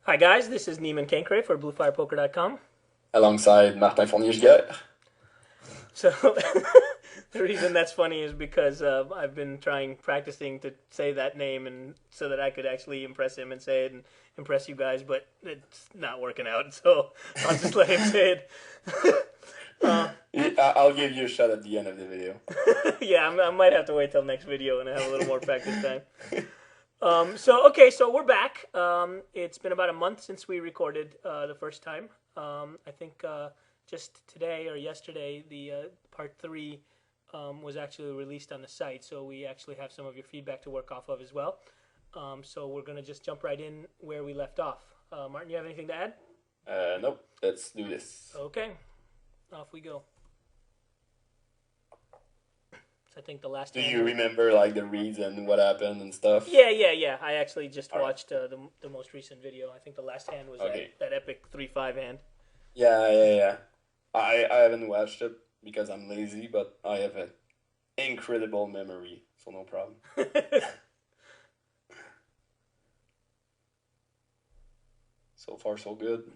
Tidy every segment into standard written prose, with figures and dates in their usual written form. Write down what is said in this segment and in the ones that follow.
Hi guys, this is Niman for BlueFirePoker.com. Alongside Martin Fournier-Giguère. So the reason that's funny is because I've been practicing to say that name, and so that I could actually impress him and say it and impress you guys, but it's not working out. So I'll just let him say it. I'll give you a shot at the end of the video. Yeah, I might have to wait till next video and have a little more practice time. So we're back. It's been about a month since we recorded the first time. I think just today or yesterday, the part 3 was actually released on the site, so we actually have some of your feedback to work off of as well. So we're going to just jump right in where we left off. Martin, you have anything to add? Nope. Let's do this. Okay, off we go. I think the last. Do you remember like the reads and what happened and stuff? Yeah. I actually just watched the most recent video. I think the last hand was that epic 3-5 hand. Yeah. I haven't watched it because I'm lazy, but I have an incredible memory, so no problem. So far, so good.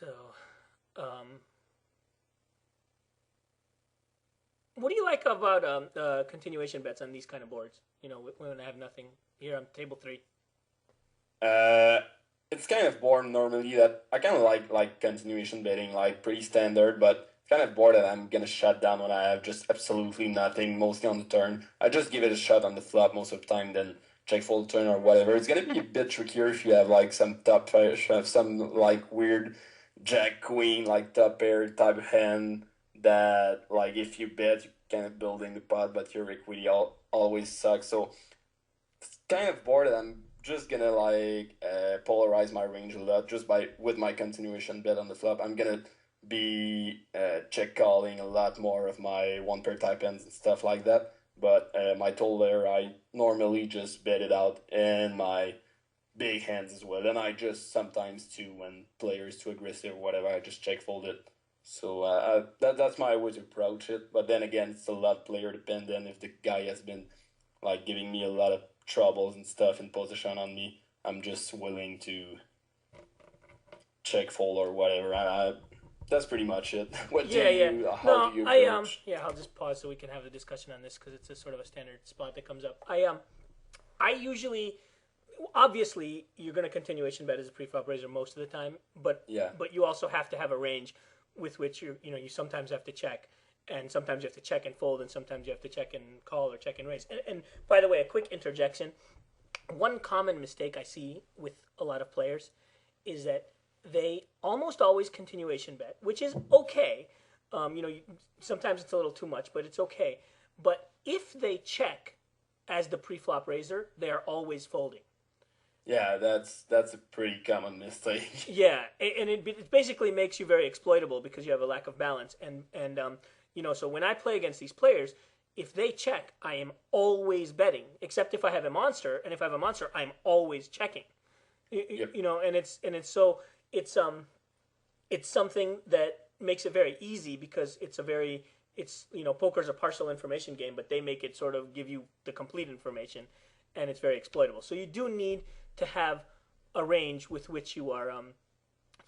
So, what do you like about continuation bets on these kind of boards? You know, when I have nothing here on table 3. It's kind of bored normally that I kind of like continuation betting, like pretty standard, but it's kind of bored that I'm gonna shut down when I have just absolutely nothing, mostly on the turn. I just give it a shot on the flop most of the time, then check fold turn or whatever. It's gonna be a bit trickier if you have like some top pair, if you have some like weird Jack Queen like top pair type hand that like if you bet you kind of building the pot, but your equity always sucks. So it's kind of bored that I'm just gonna polarize my range a lot just by with my continuation bet on the flop. I'm gonna be check calling a lot more of my one pair type hands and stuff like that. But my total there, I normally just bet it out in my big hands as well. And I just sometimes too, when players too aggressive or whatever, I just check fold it. So that's my way to approach it. But then again, it's a lot player dependent. If the guy has been like giving me a lot of troubles and stuff in position on me, I'm just willing to check fold or whatever. That's pretty much it. What do you? How do you approach? I'll just pause so we can have the discussion on this because it's a sort of a standard spot that comes up. I usually, obviously, you're going to continuation bet as a pre-flop raiser most of the time, but you also have to have a range with which you sometimes have to check, and sometimes you have to check and fold, and sometimes you have to check and call or check and raise. And by the way, a quick interjection: one common mistake I see with a lot of players is that they almost always continuation bet, which is okay. Sometimes it's a little too much, but it's okay. But if they check as the pre-flop raiser, they are always folding. Yeah, that's a pretty common mistake. Yeah, and it basically makes you very exploitable because you have a lack of balance. And so when I play against these players, if they check, I am always betting, except if I have a monster. And if I have a monster, I'm always checking. Yep. It's something that makes it very easy because poker's a partial information game, but they make it sort of give you the complete information, and it's very exploitable. So you do need to have a range with which you are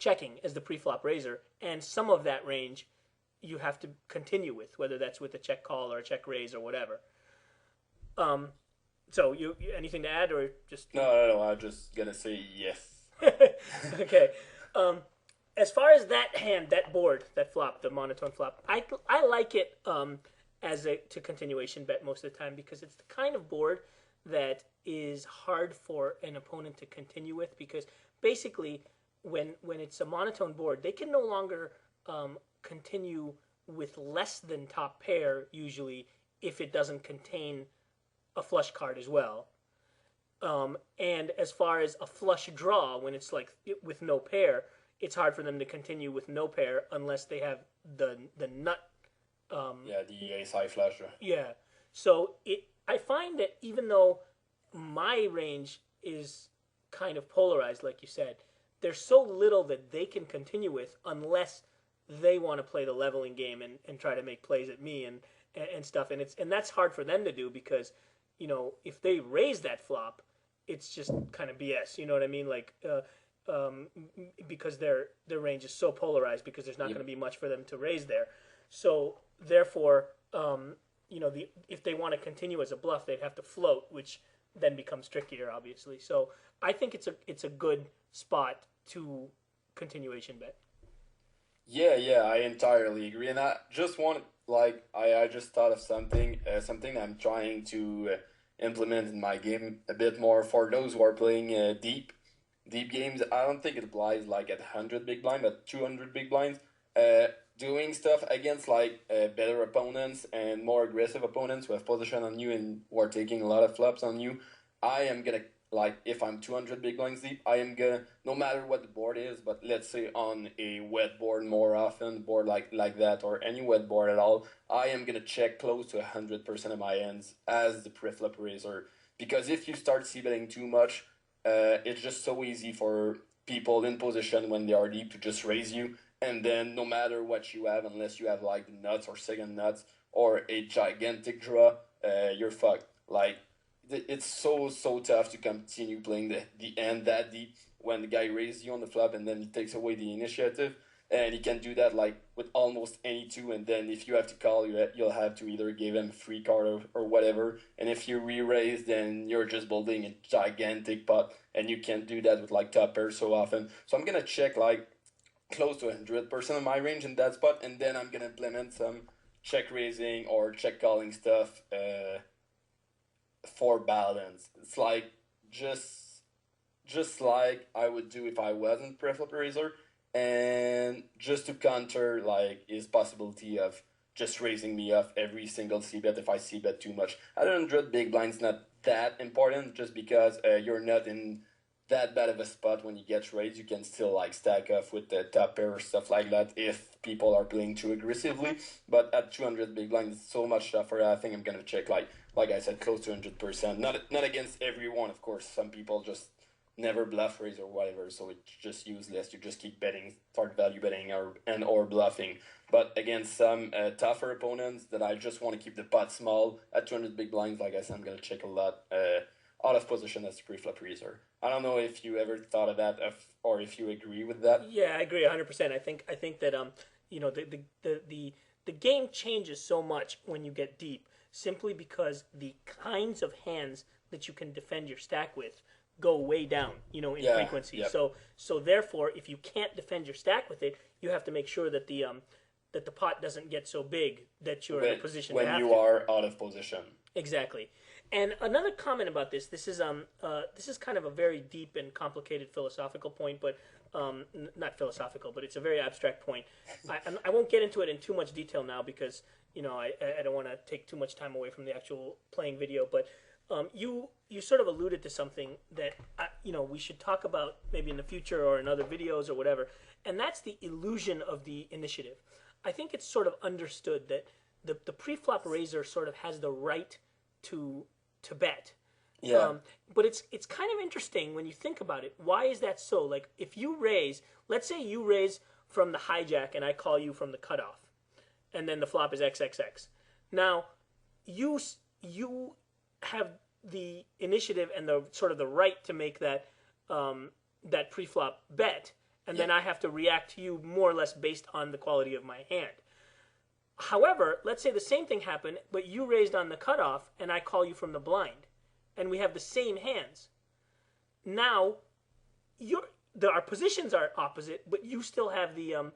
checking as the pre-flop raiser, and some of that range you have to continue with, whether that's with a check call or a check raise or whatever. So you anything to add or just No, I'm just gonna say yes. Okay. As far as that hand, that board, that flop, the monotone flop, I like it to continuation bet most of the time because it's the kind of board that is hard for an opponent to continue with because basically when it's a monotone board, they can no longer continue with less than top pair usually if it doesn't contain a flush card as well. And as far as a flush draw, when it's like with no pair, it's hard for them to continue with no pair unless they have the nut. The ace high flush. Yeah. So I find that even though my range is kind of polarized, like you said, there's so little that they can continue with unless they want to play the leveling game and try to make plays at me and stuff, and that's hard for them to do because, if they raise that flop, it's just kind of BS. You know what I mean? Like, because their range is so polarized because there's not going to be much for them to raise there. So therefore, if they want to continue as a bluff, they'd have to float, which then becomes trickier, obviously. So I think it's a good spot to continuation bet. Yeah, I entirely agree, and I just want I just thought of something I'm trying to implement in my game a bit more for those who are playing deep games. I don't think it applies like at 100 big blind, but 200 big blinds. Doing stuff against better opponents and more aggressive opponents who have position on you and who are taking a lot of flops on you. I am gonna, if I'm 200 big blinds deep, I am gonna, no matter what the board is, but let's say on a wet board more often, board like that, or any wet board at all, I am gonna check close to 100% of my hands as the pre-flop raiser. Because if you start c-betting too much, it's just so easy for people in position when they are deep to just raise you. And then no matter what you have, unless you have the nuts or second nuts or a gigantic draw, you're fucked. It's so tough to continue playing the end that deep when the guy raises you on the flop and then he takes away the initiative. And he can do that with almost any two, and then if you have to call, you'll have to either give him a free card or whatever. And if you re-raise, then you're just building a gigantic pot, and you can't do that with top pairs so often. So I'm gonna check close to 100% of my range in that spot, and then I'm gonna implement some check raising or check calling stuff for balance. It's just like I would do if I wasn't pre-flop raiser, and just to counter his possibility of just raising me off every single c-bet if I c-bet too much. At 100 big blind's not that important, just because you're not in that bad of a spot when you get raised. You can still stack off with the top pair or stuff like that if people are playing too aggressively. But at 200 big blind, it's so much tougher. I think I'm gonna check like I said, close to 100%. Not against everyone, of course. Some people just never bluff raise or whatever, so it's just useless. You just keep betting, start value betting or bluffing. But against some tougher opponents that I just want to keep the pot small at 200 big blinds, like I said, I'm gonna check a lot out of position as pre-flop raiser. I don't know if you ever thought of that, or if you agree with that. Yeah, I agree 100%. I think that the game changes so much when you get deep, simply because the kinds of hands that you can defend your stack with go way down, in frequency. Yep. So therefore, if you can't defend your stack with it, you have to make sure that the pot doesn't get so big that you're in a position when to have you to. Are out of position. Exactly. And another comment about this is kind of a very deep and complicated philosophical point, but not philosophical, but it's a very abstract point. I won't get into it in too much detail now because I don't want to take too much time away from the actual playing video. But you sort of alluded to something that we should talk about maybe in the future or in other videos or whatever, and that's the illusion of the initiative. I think it's sort of understood that the pre-flop raiser sort of has the right to bet. Yeah. But it's kind of interesting when you think about it. Why is that so? Like, if you raise, let's say you raise from the hijack and I call you from the cutoff, and then the flop is XXX. Now, you have the initiative and the sort of the right to make that that pre-flop bet, and then I have to react to you more or less based on the quality of my hand. However, let's say the same thing happened, but you raised on the cutoff, and I call you from the blind, and we have the same hands. Now, our positions are opposite, but you still have the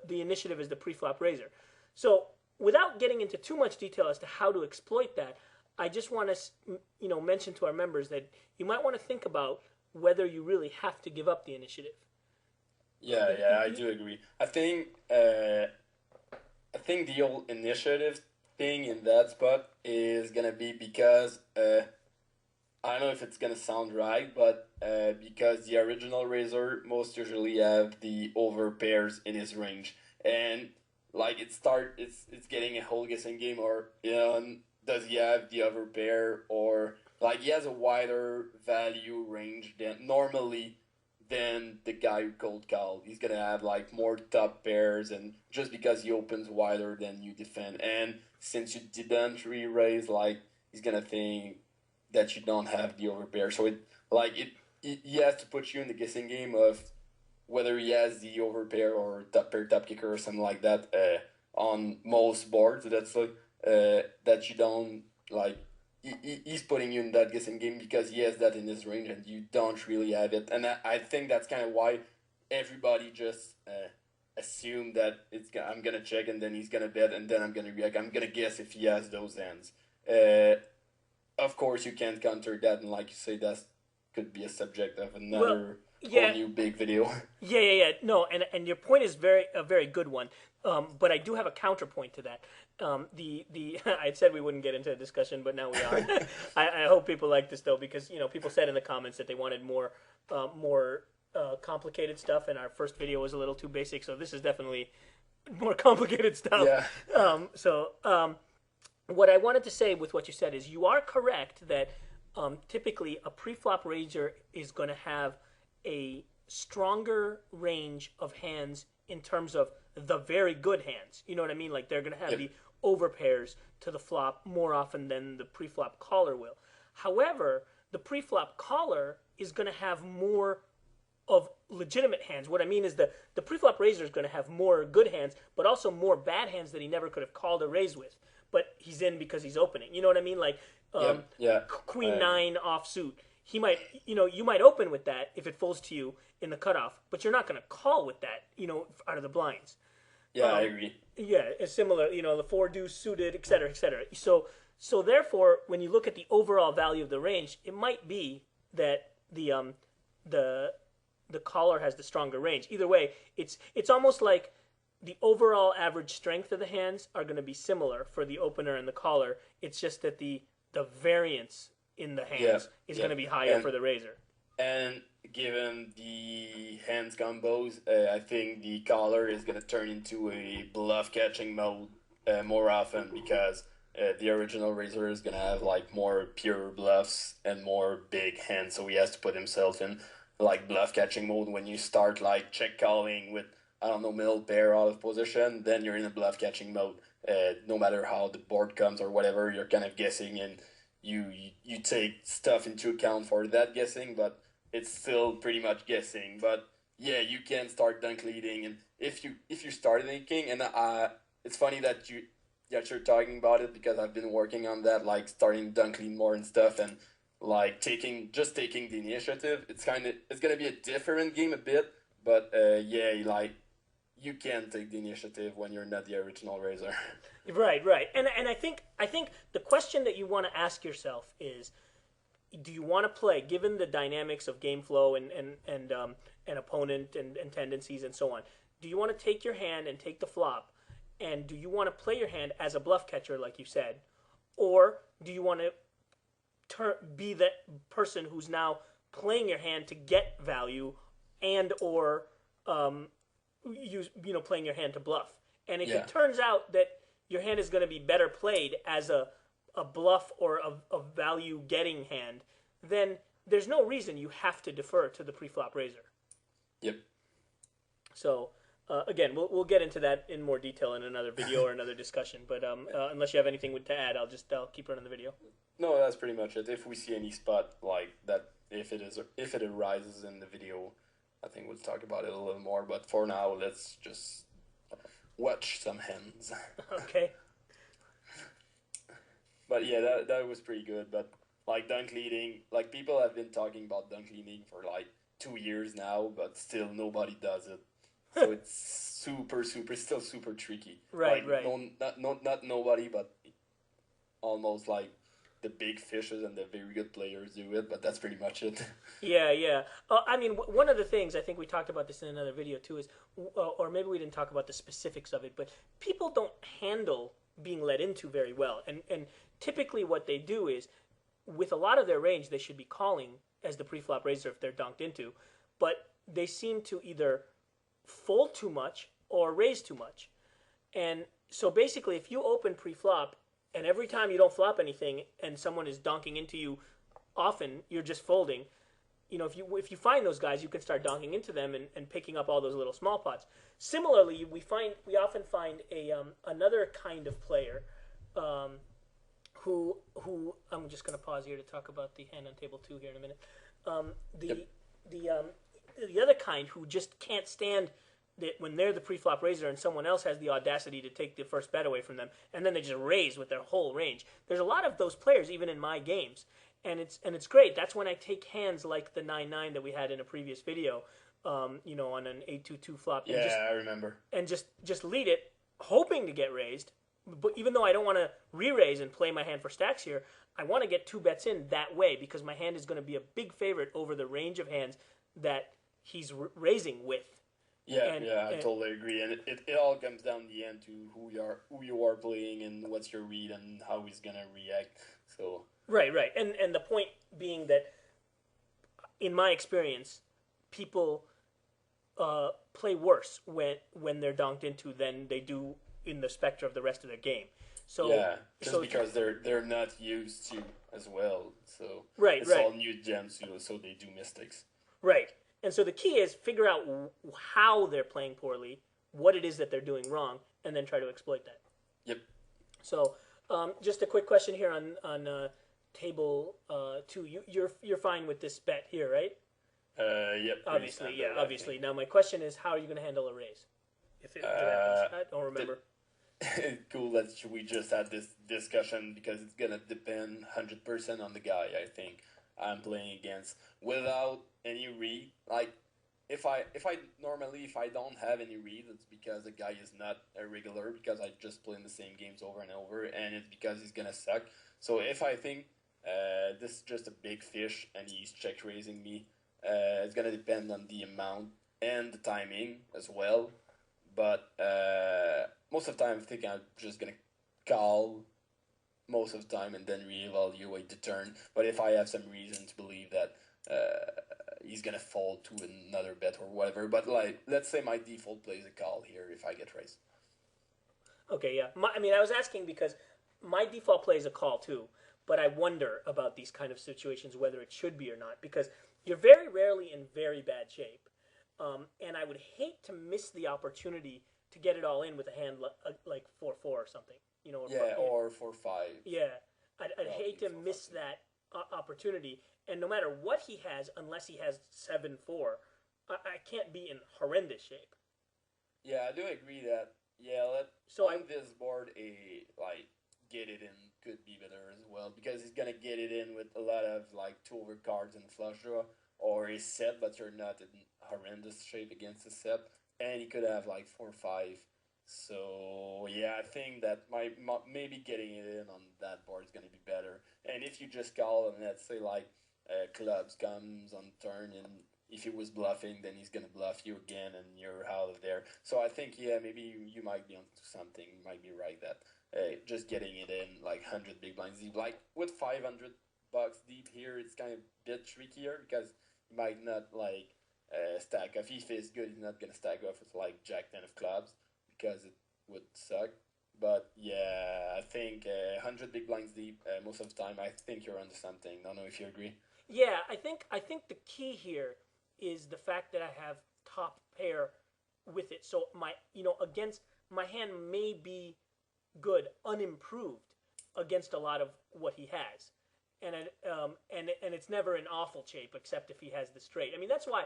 initiative as the pre-flop raiser. So, without getting into too much detail as to how to exploit that, I just want to mention to our members that you might want to think about whether you really have to give up the initiative. Yeah, I do agree. I think the whole initiative thing in that spot is gonna be because I don't know if it's gonna sound right, but because the original raiser most usually have the over pairs in his range, and it's getting a whole guessing game, or does he have the over pair, or he has a wider value range than normally than the guy who cold called. He's gonna have like more top pairs, and just because he opens wider than you defend, and since you didn't re-raise, like he's gonna think that you don't have the overpair. So he has to put you in the guessing game of whether he has the overpair or top pair, top kicker, or something like that. On most boards, that's like that you don't like. He's putting you in that guessing game because he has that in his range and you don't really have it. And I think that's kind of why everybody just assume that I'm gonna check and then he's gonna bet and then I'm gonna react. I'm gonna guess if he has those hands. Of course, you can't counter that, and like you say, that could be a subject of another whole new big video. Yeah. No, and your point is a very good one. But I do have a counterpoint to that. I said we wouldn't get into a discussion, but now we are. I hope people like this though, because people said in the comments that they wanted more complicated stuff, and our first video was a little too basic. So this is definitely more complicated stuff. Yeah. What I wanted to say with what you said is you are correct that typically a pre-flop raiser is going to have a stronger range of hands in terms of the very good hands. You know what I mean? Like they're going to have the overpairs to the flop more often than the pre-flop caller will. However, the pre-flop caller is going to have more of legitimate hands. What I mean is the pre-flop raiser is going to have more good hands, but also more bad hands that he never could have called or raised with. But he's in because he's opening. You know what I mean? Like Queen 9 offsuit. He might, you might open with that if it folds to you in the cutoff, but you're not going to call with that, out of the blinds. Yeah, I agree. Yeah, it's similar, the 4 deuce suited, et cetera, et cetera. So therefore, when you look at the overall value of the range, it might be that the caller has the stronger range. Either way, it's almost like the overall average strength of the hands are going to be similar for the opener and the caller. It's just that the variance in the hands is going to be higher for the raiser. And given the hands combos, I think the caller is going to turn into a bluff catching mode more often because the original raiser is going to have like more pure bluffs and more big hands, so he has to put himself in like bluff catching mode. When you start like check calling with middle pair out of position, then you're in a bluff catching mode. No matter how the board comes or whatever, you're kind of guessing, and you take stuff into account for that guessing, but it's still pretty much guessing. But yeah, you can start dunk leading, and if you start thinking, and it's funny that you're talking about it because I've been working on that, like starting dunk lead more and stuff, and like taking the initiative. It's gonna be a different game a bit, but like you can take the initiative when you're not the original raiser. Right. And I think the question that you want to ask yourself is, do you want to play, given the dynamics of game flow and opponent and tendencies and so on, do you want to take your hand and take the flop, and do you want to play your hand as a bluff catcher like you said, or do you want to be the person who's now playing your hand to get value and or playing your hand to bluff? And if it turns out that your hand is going to be better played as a bluff or a value getting hand, then there's no reason you have to defer to the pre-flop raiser. Yep. So again, we'll get into that in more detail in another video or another discussion. But unless you have anything to add, I'll keep running the video. No, that's pretty much it. If we see any spot like that, if it arises in the video, I think we'll talk about it a little more. But for now, let's just watch some hands. Okay. But yeah, that was pretty good. But like dunk leading, like people have been talking about dunk leading for like 2 years now, but still nobody does it. So it's still super tricky. Right, like, right. Not nobody, but almost like the big fishes and the very good players do it, but that's pretty much it. Yeah. I mean, one of the things, I think we talked about this in another video too, is, or maybe we didn't talk about the specifics of it, but people don't handle being led into very well. And typically what they do is, with a lot of their range, they should be calling as the pre-flop raiser if they're dunked into, but they seem to either fold too much or raise too much. And so basically, if you open pre-flop, and every time you don't flop anything and someone is donking into you often, you're just folding, if you find those guys, you can start donking into them and picking up all those little small pots. Similarly, we often find another kind of player, who I'm just going to pause here to talk about the hand on table 2 here in a minute. The other kind who just can't stand that when they're the pre-flop raiser and someone else has the audacity to take the first bet away from them, and then they just raise with their whole range. There's a lot of those players even in my games, and it's great. That's when I take hands like the 9-9 that we had in a previous video, on an 8-2-2 flop. I remember. And just lead it, hoping to get raised. But even though I don't want to re-raise and play my hand for stacks here, I want to get 2 bets in that way because my hand is going to be a big favorite over the range of hands that he's raising with. I totally agree, and it all comes down in the end to who you are playing and what's your read and how he's gonna react. So right, and the point being that, in my experience, people play worse when they're donked into than they do in the specter of the rest of their game. So because they're not used to as well. So it's all new gems, so they do mistakes. Right. And so the key is figure out how they're playing poorly, what it is that they're doing wrong, and then try to exploit that. Yep. So just a quick question here on table 2. You're fine with this bet here, right? Yep. Obviously. Now my question is, how are you going to handle a raise? If it happens, I don't remember. Cool that we just had this discussion because it's gonna depend 100% on the guy. I think I'm playing against without any read. Like if I don't have any read, it's because the guy is not a regular, because I just play in the same games over and over, and it's because he's gonna suck. So if I think this is just a big fish and he's check raising me, it's gonna depend on the amount and the timing as well. But most of the time, I think I'm just gonna call most of the time and then reevaluate the turn. But if I have some reason to believe that he's gonna fall to another bet or whatever, but like let's say my default plays a call here if I get raised. Okay, yeah. I was asking because my default play is a call too, but I wonder about these kind of situations whether it should be or not, because you're very rarely in very bad shape. And I would hate to miss the opportunity to get it all in with a hand like 4-4 or something, or 4-5. Yeah, I'd hate to miss that opportunity. And no matter what he has, unless he has 7-4, I can't be in horrendous shape. Yeah, I do agree that. This board, get it in could be better as well, because he's gonna get it in with a lot of 2-over cards and flush draw, or a set, but you're not in horrendous shape against a set, and he could have 4-5. So I think that maybe getting it in on that board is gonna be better. And if you just call and let's say clubs comes on turn, and if he was bluffing, then he's gonna bluff you again, and you're out of there. So I think maybe you might be onto something. You might be right that just getting it in 100 big blinds deep, with $500 deep here, it's kind of a bit trickier because you might not stack off. If it's good, he's not gonna stack off with Jack 10 of clubs because it would suck. But I think 100 big blinds deep most of the time. I think you're onto something. I don't know if you agree. Yeah, I think the key here is the fact that I have top pair with it. So against my hand may be good, unimproved against a lot of what he has, and it's never an awful shape except if he has the straight. That's why,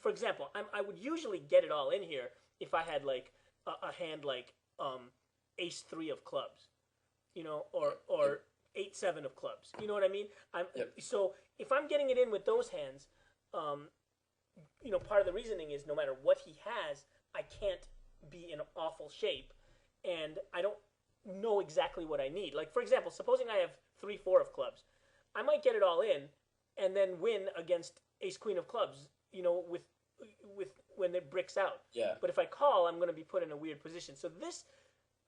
for example, I would usually get it all in here if I had a hand Ace 3 of clubs, or 8-7 of clubs. You know what I mean? So if I'm getting it in with those hands, part of the reasoning is no matter what he has, I can't be in awful shape, and I don't know exactly what I need. For example, supposing I have 3-4 of clubs, I might get it all in and then win against Ace Queen of clubs, with when it bricks out. Yeah. But if I call, I'm going to be put in a weird position. So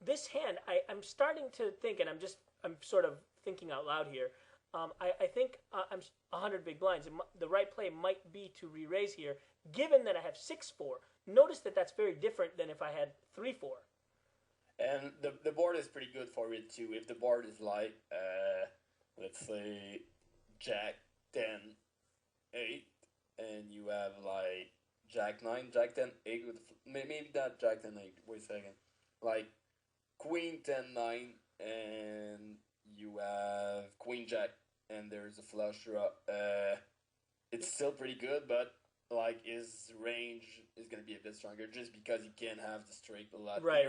this hand, I'm starting to think, and I'm sort of thinking out loud here. I think I'm 100 big blinds. The right play might be to re-raise here, given that I have 6-4. Notice that that's very different than if I had 3-4. And the board is pretty good for it too. If the board is let's say Jack 10, 8, and you have like Jack 9, Jack 10, 8 with maybe not Jack 10, 8. Wait a second. Like Queen 10, 9, and you have Queen Jack, and there's a flush draw. It's still pretty good, but like his range is gonna be a bit stronger just because he can have the straight a lot. Right.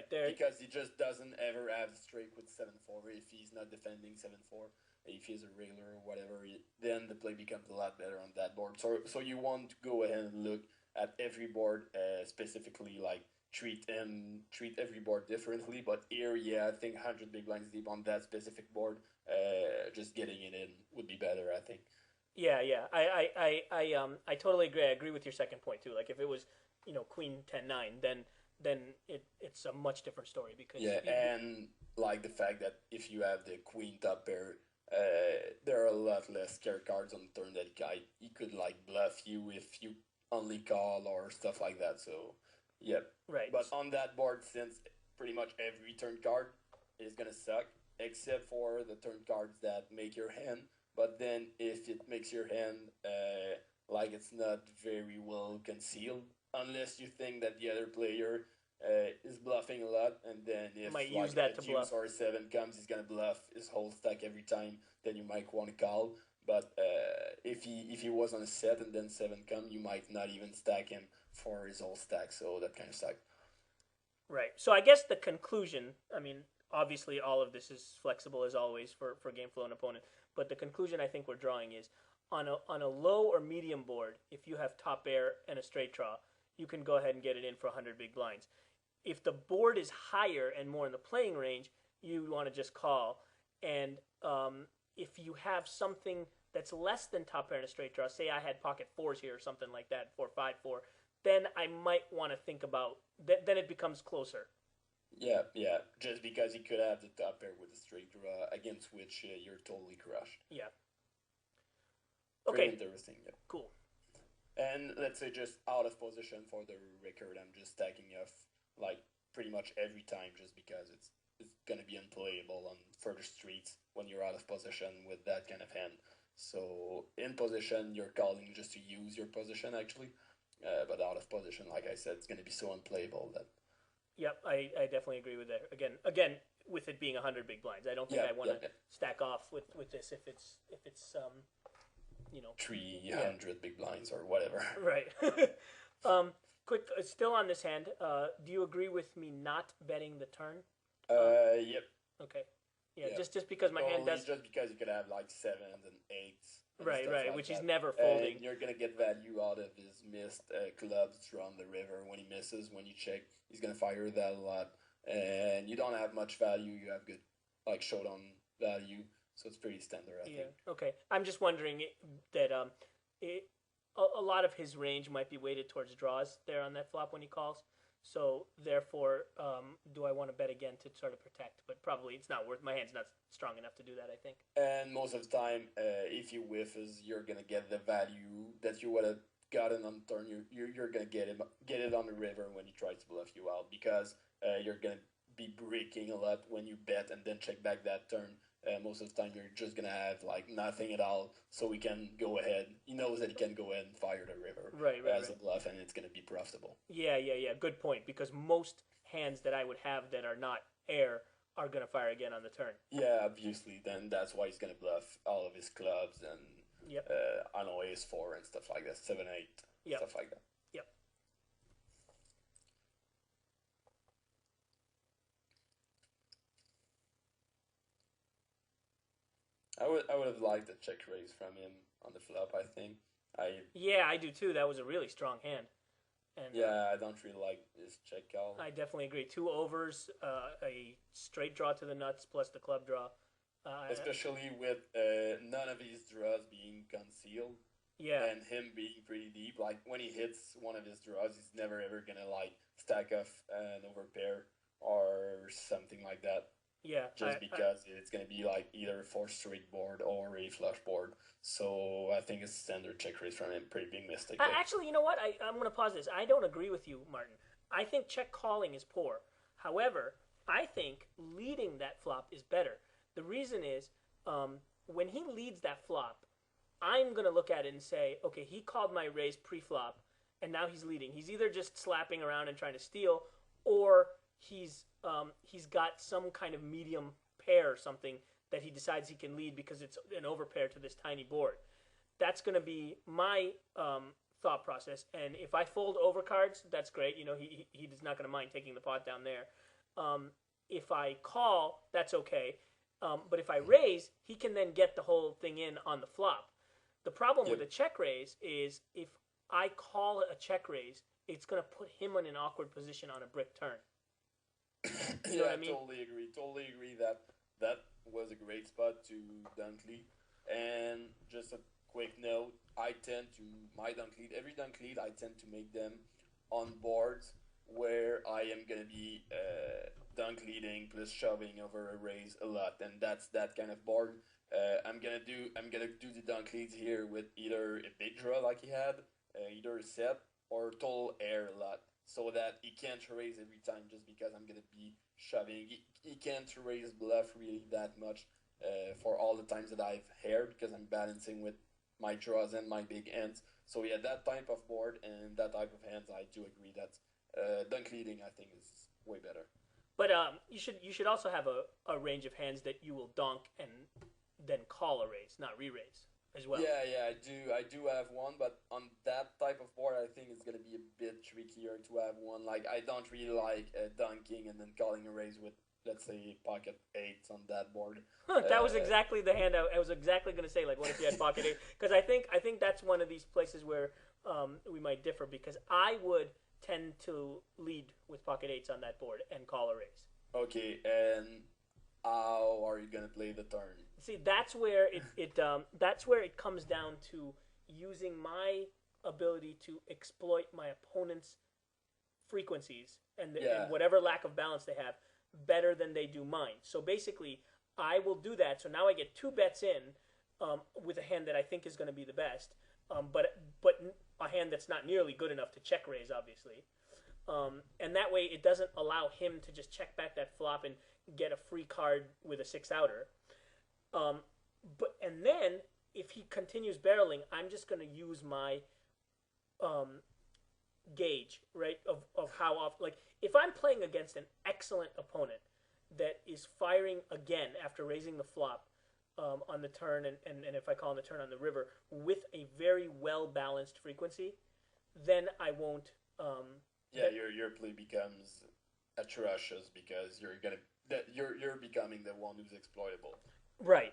There. Because he just doesn't ever have the straight with 7-4 if he's not defending 7-4. If he's a regular or whatever, then the play becomes a lot better on that board. So you want to go ahead and look at every board specifically, like treat every board differently. But here, yeah, I think 100 big blinds deep on that specific board, just getting it in would be better, I think. Yeah. I totally agree. I agree with your second point too. Like if it was, Queen 10-9, then it's a much different story because and like the fact that if you have the Queen top pair, there are a lot less scare cards on the turn that he could like bluff you if you only call or stuff like that. So yeah, right. But on that board, since pretty much every turn card is gonna suck, except for the turn cards that make your hand. But then if it makes your hand like it's not very well concealed, unless you think that the other player is bluffing a lot, and then if might like use that a to bluff. or a 7 comes, he's gonna bluff his whole stack every time. Then you might want to call. But if he was on a set and then 7 come, you might not even stack him for his whole stack. So that kind of sucks. Right. So I guess the conclusion. I mean, obviously, all of this is flexible as always for game flow and opponent. But the conclusion I think we're drawing is on a low or medium board, if you have top pair and a straight draw, you can go ahead and get it in for 100 big blinds. If the board is higher and more in the playing range, you want to just call. And if you have something that's less than top pair and a straight draw, say I had pocket fours here or something like that, 4, 5, 4, then I might want to think about then it becomes closer. Yeah. Just because he could have the top pair with a straight draw, against which you're totally crushed. Yeah. Okay. Pretty interesting. Yeah. Cool. And let's say just out of position for the record, I'm just stacking off like pretty much every time, just because it's gonna be unplayable on further streets when you're out of position with that kind of hand. So in position, you're calling just to use your position actually, but out of position, like I said, it's gonna be so unplayable that. Yep, I definitely agree with that. Again, with it being 100 big blinds, I don't think I want to stack off with this if it's 300 big blinds or whatever. Right. Quick, still on this hand, do you agree with me not betting the turn? Yep. Okay. Yeah, just because my hand does. Just because you could have like 7s and 8s. Right, like which that. He's never folding. And you're gonna get value out of his missed clubs drawn the river when he misses. When you check, he's gonna fire that a lot, and you don't have much value. You have good like showdown value, so it's pretty standard. I think. Okay. I'm just wondering that a lot of his range might be weighted towards draws there on that flop when he calls. So therefore, do I want to bet again to sort of protect? But probably it's not worth. My hand's not strong enough to do that, I think. And most of the time, if you whiffs, you're gonna get the value that you would have gotten on the turn. You're gonna get it on the river when he tries to bluff you out, because you're gonna be breaking a lot when you bet and then check back that turn. Most of the time, you're just gonna have like nothing at all, so he can go ahead. He knows that he can go ahead and fire the river as a bluff, and it's gonna be profitable. Yeah. Good point. Because most hands that I would have that are not air are gonna fire again on the turn. Yeah, obviously. Then that's why he's gonna bluff all of his clubs and I know ace-4 and stuff like that, 7-8, stuff like that. Yep. I would have liked a check raise from him on the flop. I think I do too. That was a really strong hand. And I don't really like this check call. I definitely agree. 2 overs, a straight draw to the nuts plus the club draw. Especially with none of his draws being concealed. Yeah. And him being pretty deep. Like when he hits one of his draws, he's never ever gonna like stack off an overpair or something like that. Yeah. Just because it's going to be like either a 4 straight board or a flush board. So I think it's standard check raise from him. Pretty big mistake. Actually, you know what? I'm going to pause this. I don't agree with you, Martin. I think check calling is poor. However, I think leading that flop is better. The reason is when he leads that flop, I'm going to look at it and say, okay, he called my raise pre-flop, and now he's leading. He's either just slapping around and trying to steal, or he's got some kind of medium pair or something that he decides he can lead because it's an overpair to this tiny board. That's going to be my thought process. And if I fold overcards, that's great. He's not going to mind taking the pot down there. If I call, that's okay. But if I raise, he can then get the whole thing in on the flop. The problem with a check raise is if I call a check raise, it's going to put him in an awkward position on a brick turn. You know what I mean? Totally agree that was a great spot to dunk lead. And just a quick note, every dunk lead, I tend to make them on boards where I am going to be dunk leading plus shoving over a raise a lot, and that's that kind of board. I'm gonna do the dunk leads here with either a big draw like he had, either a set or total air a lot, so that he can't raise every time just because I'm gonna be shoving. He can't raise bluff really that much for all the times that I've aired because I'm balancing with my draws and my big hands. So yeah, that type of board and that type of hands, I do agree that dunk leading I think is way better. But you should also have a range of hands that you will donk and then call a raise, not re-raise as well. Yeah, I do have one, but on that type of board, I think it's gonna be a bit trickier to have one. Like I don't really like dunking and then calling a raise with, let's say, pocket eights on that board. That was exactly the hand I was exactly gonna say. Like, what if you had pocket eight? Because I think that's one of these places where we might differ, because I would tend to lead with pocket eights on that board and call a raise. Okay, and how are you gonna play the turn? See, that's where it comes down to using my ability to exploit my opponent's frequencies and whatever lack of balance they have better than they do mine. So basically, I will do that. So now I get 2 bets in with a hand that I think is going to be the best, but a hand that's not nearly good enough to check raise, obviously. And that way, it doesn't allow him to just check back that flop and get a free card with a 6-outer. And then if he continues barreling, I'm just going to use my gauge, right, of how often. Like, if I'm playing against an excellent opponent that is firing again after raising the flop on the turn, and if I call on the turn on the river with a very well balanced frequency, then I won't. Your play becomes atrocious because you're becoming the one who's exploitable. Right,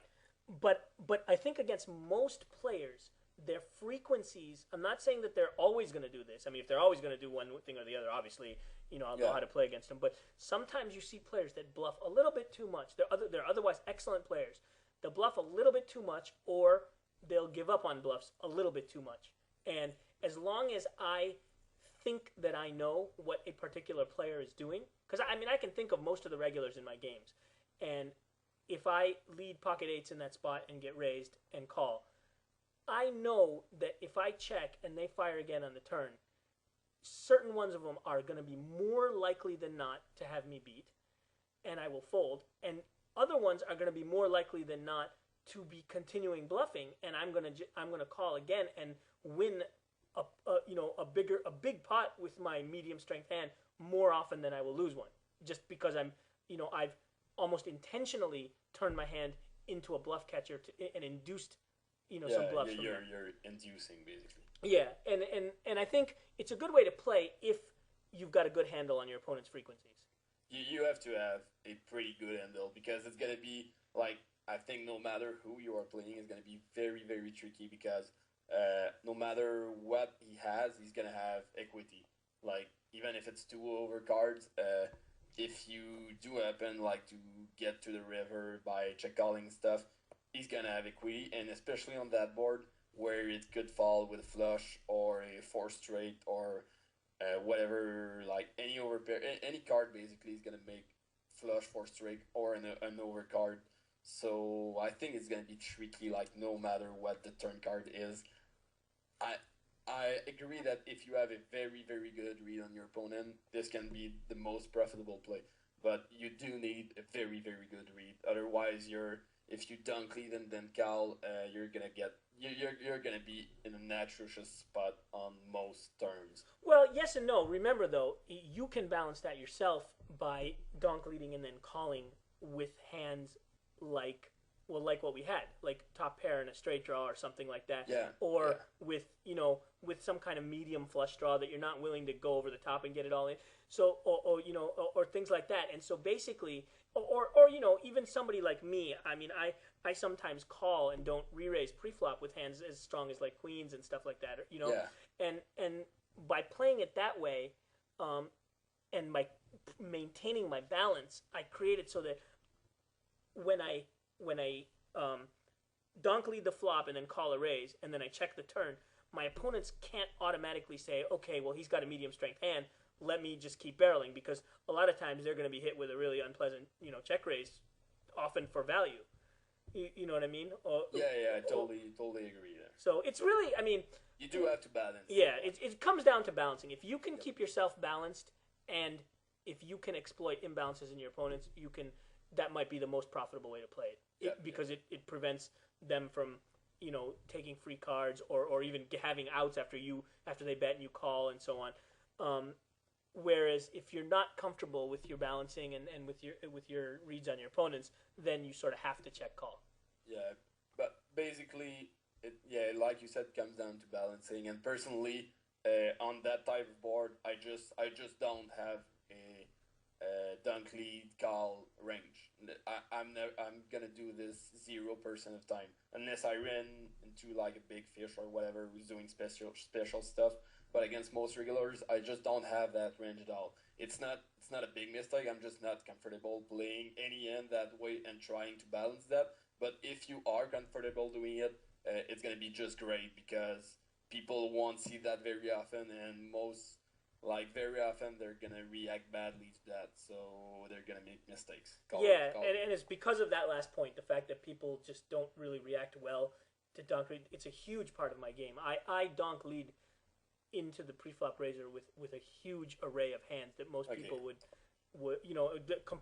but I think against most players, their frequencies. I'm not saying that they're always going to do this. I mean, if they're always going to do one thing or the other, obviously, I'll know how to play against them. But sometimes you see players that bluff a little bit too much. They're otherwise excellent players. They'll bluff a little bit too much, or they'll give up on bluffs a little bit too much. And as long as I think that I know what a particular player is doing, because I can think of most of the regulars in my games, and if I lead pocket eights in that spot and get raised and call, I know that if I check and they fire again on the turn, certain ones of them are going to be more likely than not to have me beat, and I will fold. And other ones are going to be more likely than not to be continuing bluffing, and I'm going to call again and win a big pot with my medium strength hand more often than I will lose one, just because I've almost intentionally turned my hand into a bluff catcher and induced some bluffs. You're inducing basically. Yeah, and I think it's a good way to play if you've got a good handle on your opponent's frequencies. You have to have a pretty good handle, because it's gonna be like, I think no matter who you are playing, it's gonna be very, very tricky, because no matter what he has, he's gonna have equity. Like, even if it's 2 overcards, if you do happen like to get to the river by check calling stuff, he's gonna have equity, and especially on that board where it could fall with a flush or a 4 straight or whatever, like any overpair, any card basically is gonna make flush 4 straight or an overcard. So I think it's gonna be tricky, like no matter what the turn card is. I agree that if you have a very, very good read on your opponent, this can be the most profitable play. But you do need a very, very good read. Otherwise, if you dunk lead and then call, you're gonna get you're gonna be in an atrocious spot on most turns. Well, yes and no. Remember though, you can balance that yourself by donk leading and then calling with hands like like what we had, like top pair and a straight draw or something like that. Yeah. Or Yeah. with with some kind of medium flush draw that you're not willing to go over the top and get it all in. So or things like that. And so basically, or even somebody like me. I mean, I sometimes call and don't re-raise pre-flop with hands as strong as like queens and stuff like that. Yeah. And by playing it that way, and by maintaining my balance, I create it so that when I donk lead the flop and then call a raise and then I check the turn, my opponents can't automatically say, okay, well he's got a medium strength hand, let me just keep barreling, because a lot of times they're going to be hit with a really unpleasant check raise, often for value. You know what I mean? I totally agree there. So it's really, I mean, you do have to balance. Yeah, it comes down to balancing. If you can keep yourself balanced, and if you can exploit imbalances in your opponents, that might be the most profitable way to play it, because it prevents them from taking free cards or even having outs after they bet and you call and so on. Whereas if you're not comfortable with your balancing and with your reads on your opponents, then you sort of have to check call. Yeah, but basically, like you said, comes down to balancing. And personally, on that type of board, I just don't have a dunk lead call range. I'm gonna do this 0% of time unless I ran into like a big fish or whatever who's doing special stuff. But against most regulars, I just don't have that range at all. It's not a big mistake. I'm just not comfortable playing any end that way and trying to balance that. But if you are comfortable doing it, it's gonna be just great, because people won't see that very often, and very often they're gonna react badly to that, so they're gonna make mistakes. And it's because of that last point, the fact that people just don't really react well to donk lead. It's a huge part of my game. I donk lead into the preflop raiser with a huge array of hands that most people would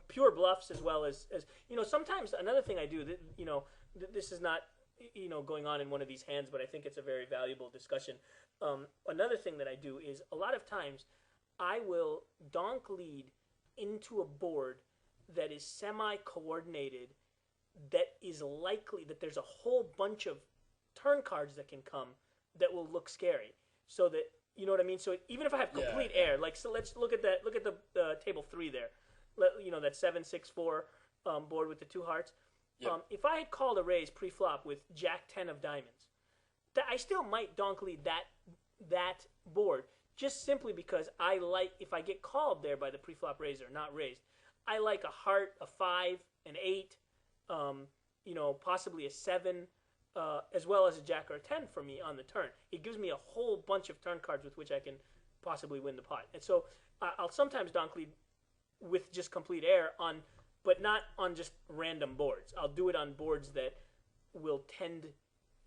pure bluffs, as well as sometimes another thing I do that this is not going on in one of these hands, but I think it's a very valuable discussion. Another thing that I do is a lot of times I will donk lead into a board that is semi-coordinated, that is likely that there's a whole bunch of turn cards that can come that will look scary, so that you know what I mean. So even if I have complete air, like, so let's look at that. Look at the table 3 there. That 7-6-4 board with the 2 hearts. Yep. If I had called a raise pre-flop with Jack 10 of diamonds, I still might donk lead that board, just simply because I like, if I get called there by the pre-flop raiser, not raised, I like a heart, a 5, an 8, possibly a 7, as well as a Jack or a 10 for me on the turn. It gives me a whole bunch of turn cards with which I can possibly win the pot. And so I'll sometimes donk lead with just complete air but not on just random boards. I'll do it on boards that will tend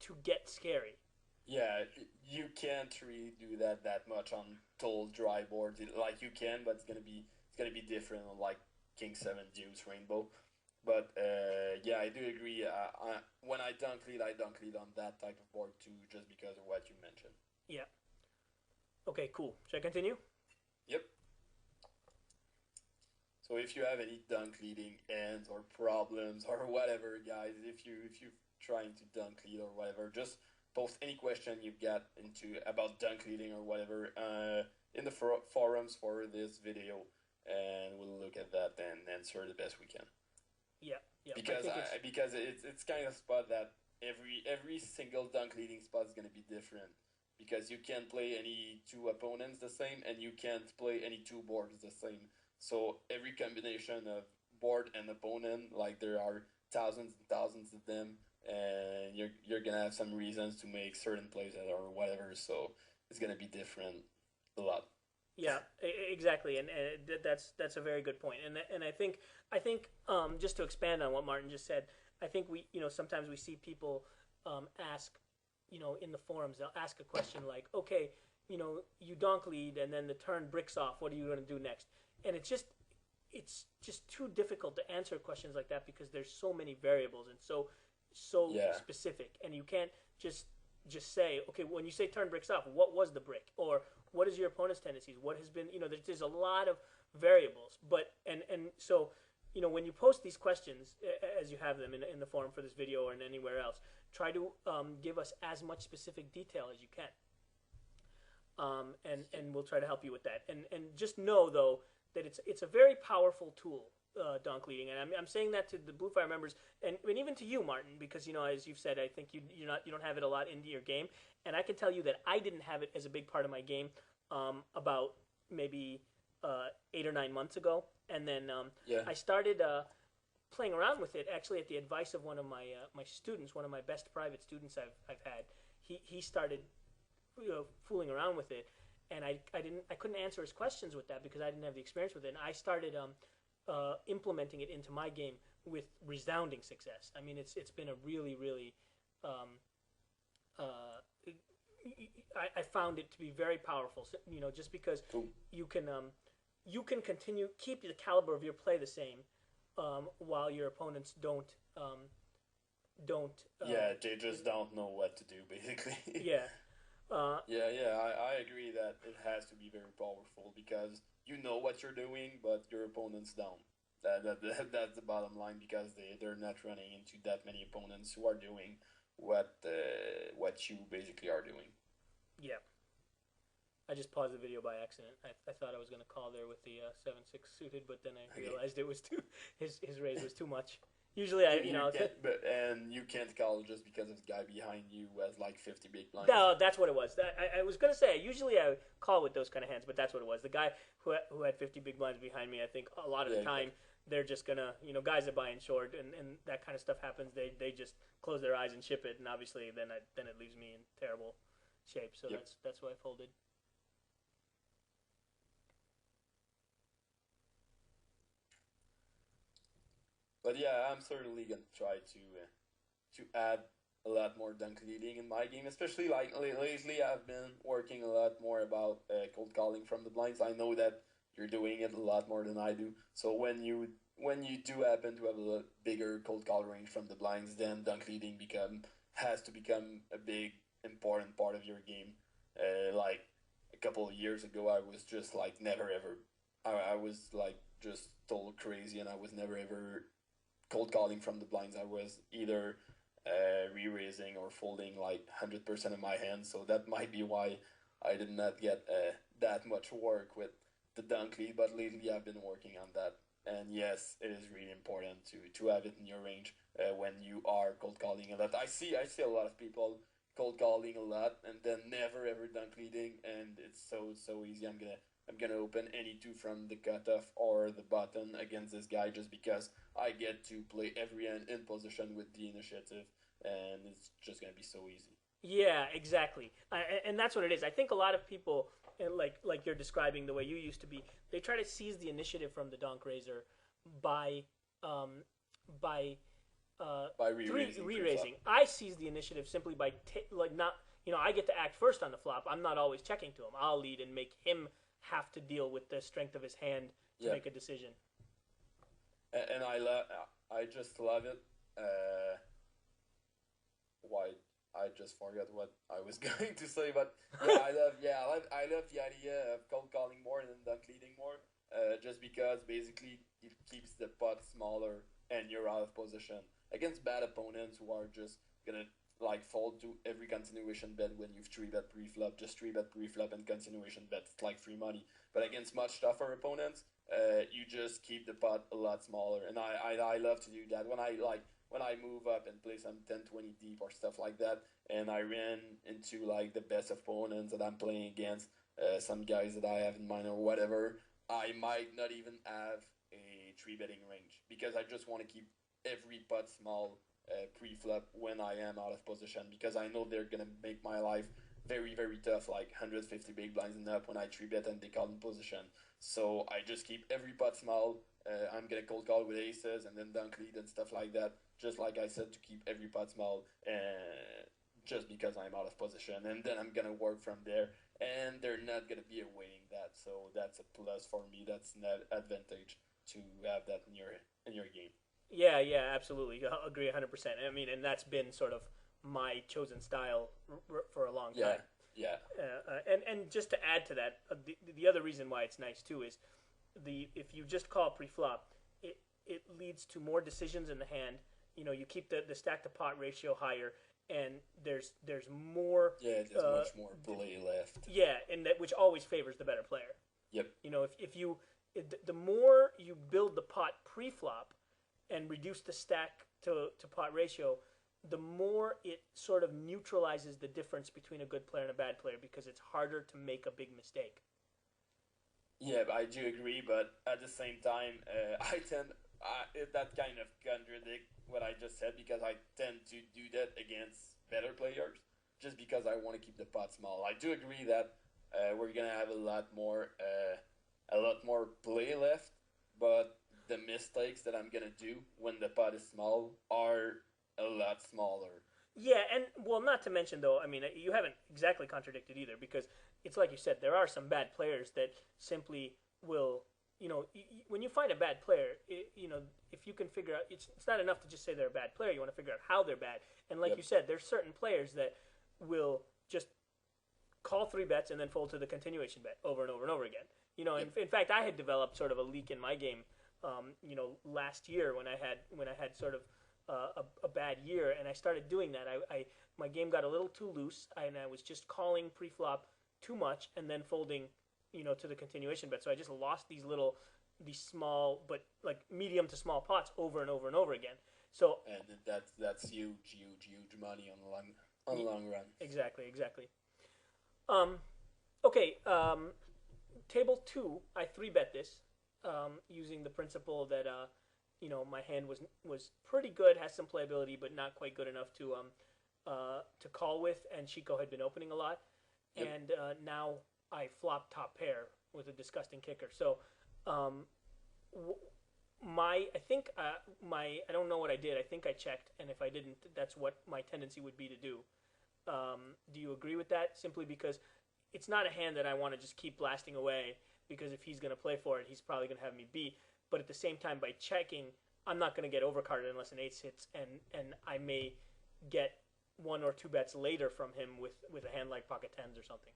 to get scary. Yeah, you can't really do that much on total dry boards. Like, you can, but it's gonna be different on like King 7 Deuce Rainbow. But I do agree. When I dunk lead on that type of board too, just because of what you mentioned. Yeah. Okay, cool. Should I continue? Yep. So if you have any dunk leading ends or problems or whatever, guys, if you're trying to dunk lead or whatever, just post any question you've got about dunk leading or whatever in the forums for this video, and we'll look at that and answer the best we can. Yeah. Because it's kind of a spot that every single dunk leading spot is going to be different, because you can't play any 2 opponents the same, and you can't play any 2 boards the same. So every combination of board and opponent, like, there are thousands and thousands of them, and you're gonna have some reasons to make certain plays or whatever. So it's gonna be different a lot. Yeah, exactly, and that's a very good point. And I think just to expand on what Martin just said, I think we sometimes we see people ask in the forums, they'll ask a question like, okay, you donk lead and then the turn bricks off. What are you going to do next? And it's just too difficult to answer questions like that, because there's so many variables and so specific, and you can't just just say, okay, when you say turn bricks off, what was the brick, or what is your opponent's tendencies? What has been, there's a lot of variables, but and so when you post these questions, as you have them in the forum for this video or in anywhere else, try to give us as much specific detail as you can, and we'll try to help you with that. And just know though that it's a very powerful tool, donk leading, and I'm saying that to the Blue Fire members, and even to you, Martin, because as you've said, I think you don't have it a lot into your game, and I can tell you that I didn't have it as a big part of my game about maybe 8 or 9 months ago, and then I started playing around with it actually at the advice of one of my my students, one of my best private students I've had. He started fooling around with it, and I couldn't answer his questions with that because I didn't have the experience with it. And I started implementing it into my game with resounding success. I mean, it's been a really I found it to be very powerful. So, just because you can continue keep the caliber of your play the same, while your opponents don't. They just don't know what to do basically. Yeah. I agree that it has to be very powerful because you know what you're doing, but your opponents don't. That's the bottom line, because they're not running into that many opponents who are doing what you basically are doing. Yeah. I just paused the video by accident. I thought I was going to call there with the 7-6 suited, but then I realized it was his raise was too much. Usually, you can't call just because of the guy behind you who has like 50 big blinds. No, that's what it was. I was gonna say usually I call with those kind of hands, but that's what it was. The guy who had 50 big blinds behind me, I think a lot of the time they're just gonna, guys are buying short, and that kind of stuff happens. They just close their eyes and ship it, and obviously then it leaves me in terrible shape. So that's why I folded. But yeah, I'm certainly gonna try to add a lot more dunk leading in my game, especially like lately. I've been working a lot more about cold calling from the blinds. I know that you're doing it a lot more than I do. So when you do happen to have a bigger cold call range from the blinds, then dunk leading has to become a big important part of your game. Like a couple of years ago, I was just like never ever. I was like just total crazy, and I was never ever cold calling from the blinds. I was either re-raising or folding like 100% of my hands, so that might be why I did not get that much work with the dunk lead, but lately I've been working on that. And yes, it is really important to have it in your range when you are cold calling a lot. I see a lot of people cold calling a lot and then never ever dunk leading, and it's so easy. I'm gonna open any two from the cutoff or the button against this guy just because I get to play every hand in position with the initiative, and it's just gonna be so easy. Yeah, exactly, and that's what it is. I think a lot of people, like you're describing the way you used to be, they try to seize the initiative from the donk raiser by re-raising. I seize the initiative simply by I get to act first on the flop. I'm not always checking to him. I'll lead and make him have to deal with the strength of his hand to make a decision. And I just love it. Why? I just forgot what I was going to say, but I love the idea of cold calling more than dunk leading more. Just because basically it keeps the pot smaller and you're out of position against bad opponents who are just gonna like fold to every continuation bet when you've 3-bet pre-flop. Just 3-bet pre-flop and continuation bet. It's like free money. But against much tougher opponents, you just keep the pot a lot smaller. And I love to do that when I move up and play some 10-20 deep or stuff like that, and I ran into like the best opponents that I'm playing against, some guys that I have in mind or whatever, I might not even have a 3-betting range because I just want to keep every pot small pre-flop when I am out of position, because I know they're going to make my life very, very tough, like 150 big blinds and up when I 3-bet and they call in position. So I just keep every pot small. I'm going to cold call with aces and then dunk lead and stuff like that, just like I said, to keep every pot small, just because I'm out of position. And then I'm going to work from there, and they're not going to be awaiting that. So that's a plus for me. That's an advantage to have that in your game. Yeah, absolutely. I agree 100%. I mean, and that's been sort of my chosen style for a long Yeah, time. yeah, And just to add to that, the other reason why it's nice too is if you just call pre-flop, it leads to more decisions in the hand. You know, you keep the stack to pot ratio higher, and there's more. yeah. There's much more play left. Yeah, and that which always favors the better player. Yep. You know, the more you build the pot pre-flop and reduce the stack to pot ratio, the more it sort of neutralizes the difference between a good player and a bad player because it's harder to make a big mistake. Yeah, I do agree, but at the same time, that kind of contradict what I just said because I tend to do that against better players just because I want to keep the pot small. I do agree that we're gonna have a lot more play left, but the mistakes that I'm gonna do when the pot is small are a lot smaller. Yeah, and well, not to mention though, I mean, you haven't exactly contradicted either because it's like you said, there are some bad players that simply will, you know, when you find a bad player, you know, if you can figure out, it's not enough to just say they're a bad player. You want to figure out how they're bad, and like you said, there's certain players that will just call three bets and then fold to the continuation bet over and over and over again. You know, in fact, I had developed sort of a leak in my game, you know, last year when I had sort of a bad year, and I started doing that. My game got a little too loose, and I was just calling pre-flop too much and then folding, you know, to the continuation bet. So I just lost these small but like medium to small pots over and over and over again. So and that's huge money on the long run. Exactly. Okay. Table 2, I 3-bet this using the principle that you know, my hand was pretty good, has some playability, but not quite good enough to call with, and Chico had been opening a lot, and now I flopped top pair with a disgusting kicker. So, I don't know what I did. I think I checked, and if I didn't, that's what my tendency would be to do. Do you agree with that? Simply because it's not a hand that I want to just keep blasting away, because if he's going to play for it, he's probably going to have me beat. But at the same time, by checking, I'm not going to get overcarded unless an ace hits, and I may get 1 or 2 bets later from him with a hand like pocket tens or something.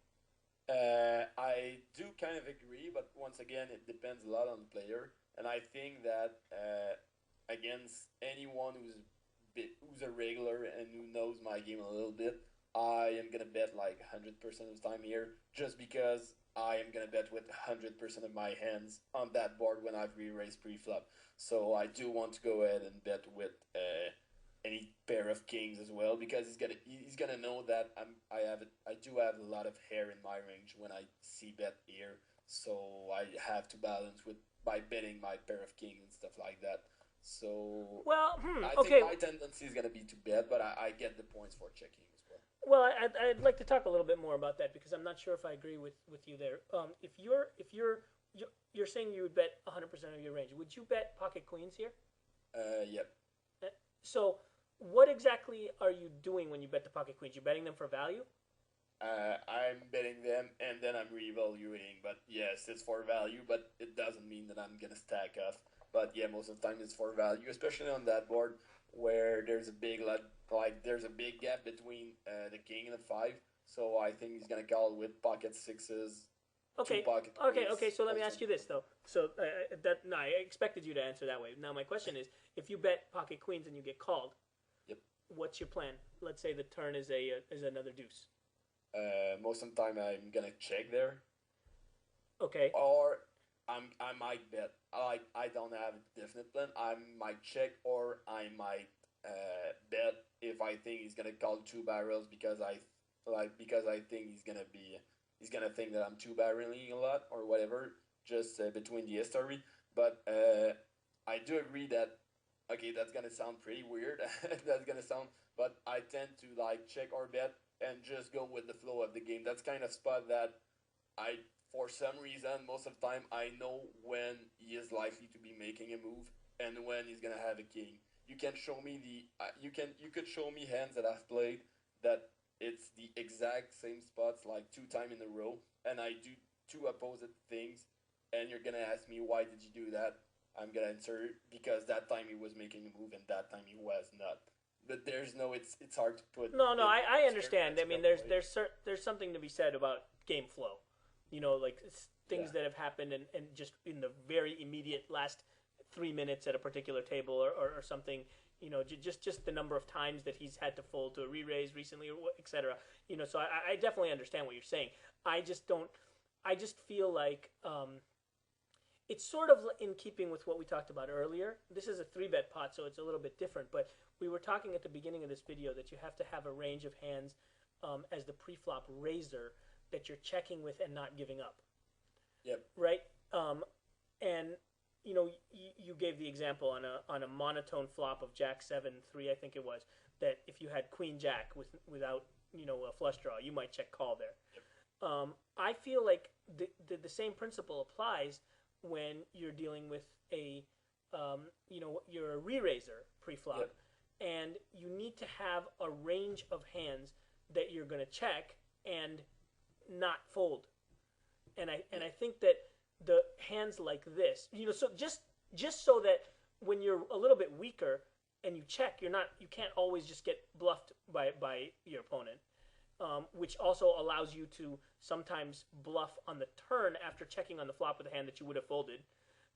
I do kind of agree, but once again, it depends a lot on the player, and I think that against anyone who's a regular and who knows my game a little bit, I am gonna bet like 100% of the time here, just because I am gonna bet with 100% of my hands on that board when I've re-raised pre-flop. So I do want to go ahead and bet with any pair of kings as well, because he's gonna know that I do have a lot of hair in my range when I see bet here. So I have to balance by betting my pair of kings and stuff like that. So I think my tendency is gonna be to bet, but I get the points for checking as well. Well, I'd like to talk a little bit more about that because I'm not sure if I agree with you there. If you're saying you would bet 100% of your range, would you bet pocket queens here? Yep. So, what exactly are you doing when you bet the pocket queens? You're betting them for value? I'm betting them and then I'm reevaluating. But yes, it's for value, but it doesn't mean that I'm gonna stack off. But yeah, most of the time it's for value, especially on that board where there's a big there's a big gap between the king and the 5. So I think he's gonna call with pocket sixes. Okay. Okay. So let me ask you this though. So I expected you to answer that way. Now my question is, if you bet pocket queens and you get called, yep. What's your plan? Let's say the turn is another deuce. Most of the time I'm gonna check there. Okay. Or I might bet. I don't have a definite plan. I might check, or I might bet if I think he's gonna call 2 barrels because I think he's gonna think that I'm 2 barreling a lot or whatever. Just between the history, but I do agree that that's gonna sound pretty weird. But I tend to check or bet and just go with the flow of the game. That's kind of spot that for some reason, most of the time, I know when he is likely to be making a move and when he's gonna have a king. You can show me you could show me hands that I've played that it's the exact same spots 2 times in a row, and I do 2 opposite things, and you're gonna ask me why did you do that? I'm gonna answer because that time he was making a move and that time he was not. but there's no. It's hard to put. No, I understand. I mean, there's something to be said about game flow. Like things that have happened and just in the very immediate last 3 minutes at a particular table or something. Just the number of times that he's had to fold to a re-raise recently, or etc. So I definitely understand what you're saying. I just don't. I just feel like it's sort of in keeping with what we talked about earlier. This is a 3-bet pot, so it's a little bit different. But we were talking at the beginning of this video that you have to have a range of hands as the pre-flop raiser that you're checking with and not giving up. Yep. Right. And you gave the example on a monotone flop of Jack 7-3, I think it was, that if you had Queen Jack without a flush draw, you might check call there. Yep. I feel like the same principle applies when you're dealing with you're a re-raiser pre-flop, yep. and you need to have a range of hands that you're going to check and not fold. And I think that the hands like this, so just so that when you're a little bit weaker and you check, you can't always just get bluffed by your opponent. Which also allows you to sometimes bluff on the turn after checking on the flop with a hand that you would have folded,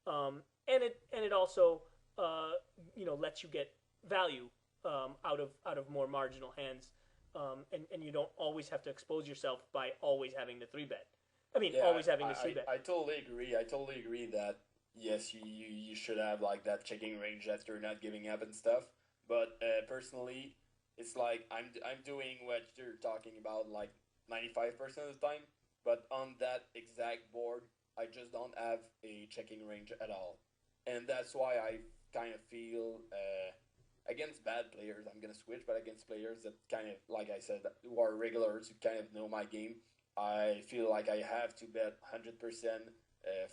and it also lets you get value out of more marginal hands, and you don't always have to expose yourself by always having the 3-bet. I mean, always having the c-bet. I totally agree. I totally agree that yes, you should have like that checking range that you're not giving up and stuff. But personally, it's like I'm doing what you're talking about like 95% of the time, but on that exact board, I just don't have a checking range at all. And that's why I kind of feel against bad players, I'm going to switch, but against players that kind of, like I said, who are regulars, who kind of know my game, I feel like I have to bet 100%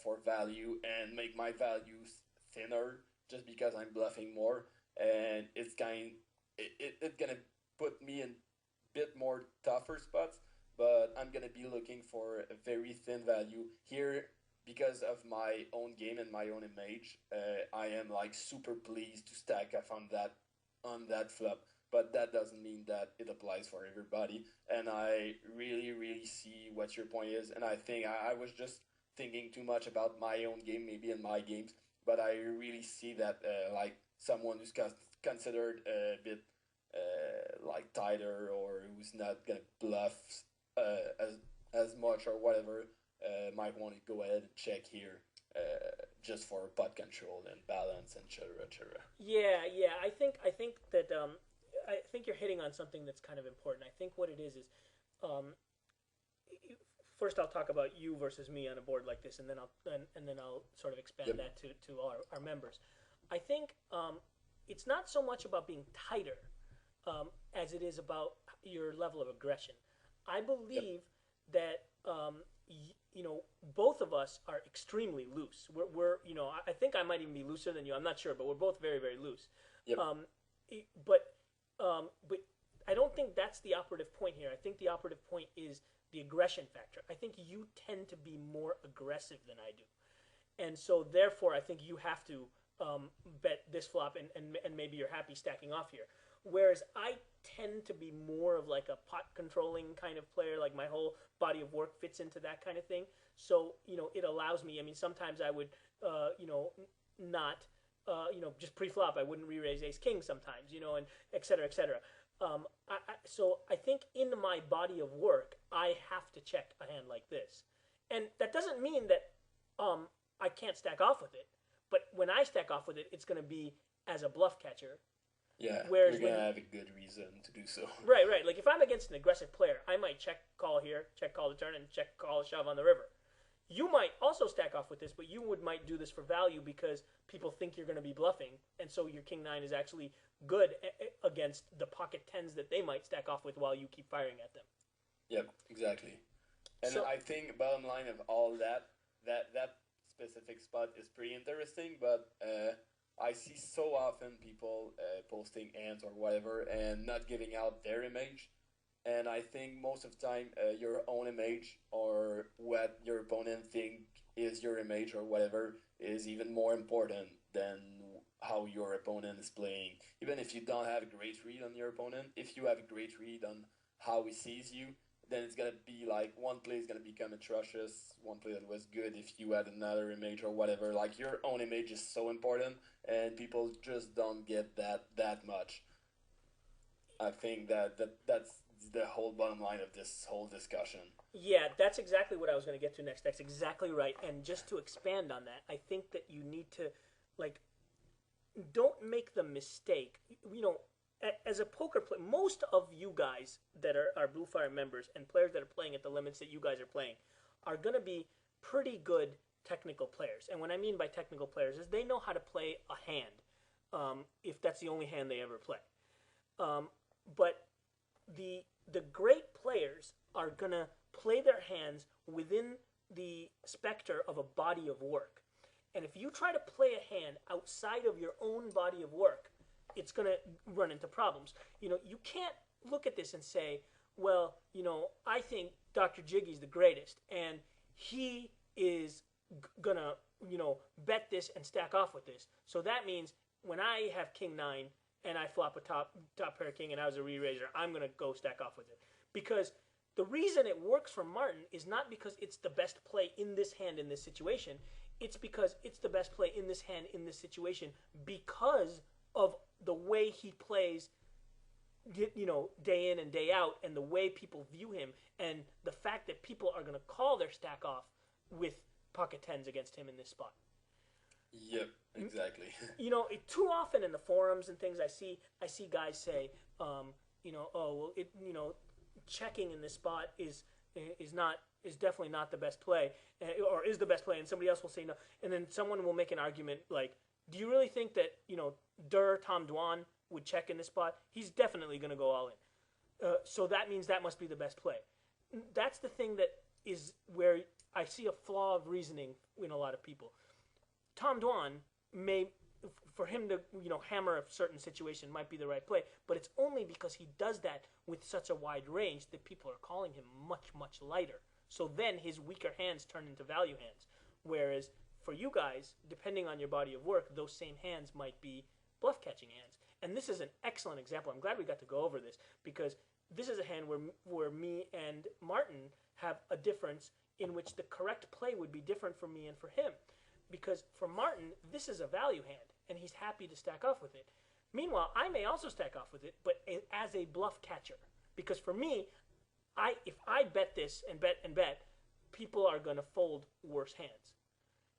for value and make my values thinner just because I'm bluffing more. And it's it's gonna put me in a bit more tougher spots, but I'm gonna be looking for a very thin value here because of my own game and my own image. I am like super pleased to stack up on that flop, but that doesn't mean that it applies for everybody. And I really see what your point is, and I think I was just thinking too much about my own game, maybe in my games, but I really see that like someone who's considered a bit like tighter or who's not gonna bluff as much or whatever might want to go ahead and check here just for pot control and balance and etc. Yeah. I think that I think you're hitting on something that's kind of important. I think what it is first I'll talk about you versus me on a board like this, and then I'll sort of expand that to our members. I think it's not so much about being tighter as it is about your level of aggression. I believe that both of us are extremely loose. We're I think I might even be looser than you. I'm not sure, but we're both very, very loose. Yep. But I don't think that's the operative point here. I think the operative point is the aggression factor. I think you tend to be more aggressive than I do, and so therefore I think you have to bet this flop and maybe you're happy stacking off here. Whereas I tend to be more of like a pot controlling kind of player, like my whole body of work fits into that kind of thing. So, it allows me, I mean, sometimes I would, not, just pre-flop, I wouldn't re-raise ace-king sometimes, and et cetera, et cetera. So I think in my body of work, I have to check a hand like this. And that doesn't mean that I can't stack off with it. But when I stack off with it, it's going to be as a bluff catcher. Yeah, whereas you're going to have a good reason to do so. Right. Like if I'm against an aggressive player, I might check call here, check call the turn, and check call shove on the river. You might also stack off with this, but you might do this for value because people think you're going to be bluffing, and so your king nine is actually good against the pocket tens that they might stack off with while you keep firing at them. Yep, exactly. And I think bottom line of all that specific spot is pretty interesting, but I see so often people posting hands or whatever and not giving out their image. And I think most of the time your own image or what your opponent think is your image or whatever is even more important than how your opponent is playing. Even if you don't have a great read on your opponent, if you have a great read on how he sees you, then it's gonna be like one play is gonna become atrocious. One play that was good if you had another image or whatever. Like your own image is so important, and people just don't get that much. I think that's the whole bottom line of this whole discussion. Yeah, that's exactly what I was going to get to next. That's exactly right. And just to expand on that, I think that you need to, like, don't make the mistake. You know, as a poker player, most of you guys that are Blue Fire members and players that are playing at the limits that you guys are playing are going to be pretty good technical players. And what I mean by technical players is they know how to play a hand, if that's the only hand they ever play. But the great players are going to play their hands within the specter of a body of work. And if you try to play a hand outside of your own body of work, it's going to run into problems. You know, you can't look at this and say, well, you know, I think Dr. Jiggy's the greatest, and he is going to, you know, bet this and stack off with this. So that means when I have King 9 and I flop a top pair king and I was a re-raiser, I'm going to go stack off with it. Because the reason it works for Martin is not because it's the best play in this hand in this situation. It's because it's the best play in this hand in this situation because of the way he plays, you know, day in and day out, and the way people view him, and the fact that people are going to call their stack off with pocket tens against him in this spot. Yep, exactly. You know, too often in the forums and things, I see guys say, you know, oh well, you know, checking in this spot is definitely not the best play, or is the best play, and somebody else will say no, and then someone will make an argument like, do you really think that, you know, Tom Dwan would check in this spot? He's definitely going to go all in. So that means that must be the best play. That's the thing that is where I see a flaw of reasoning in a lot of people. Tom Dwan may, for him to, you know, hammer a certain situation might be the right play, but it's only because he does that with such a wide range that people are calling him much, much lighter. So then his weaker hands turn into value hands. Whereas for you guys, depending on your body of work, those same hands might be bluff catching hands. And this is an excellent example. I'm glad we got to go over this, because this is a hand where me and Martin have a difference in which the correct play would be different for me and for him. Because for Martin, this is a value hand, and he's happy to stack off with it. Meanwhile, I may also stack off with it, but as a bluff catcher. Because for me, if I bet this and bet, people are going to fold worse hands.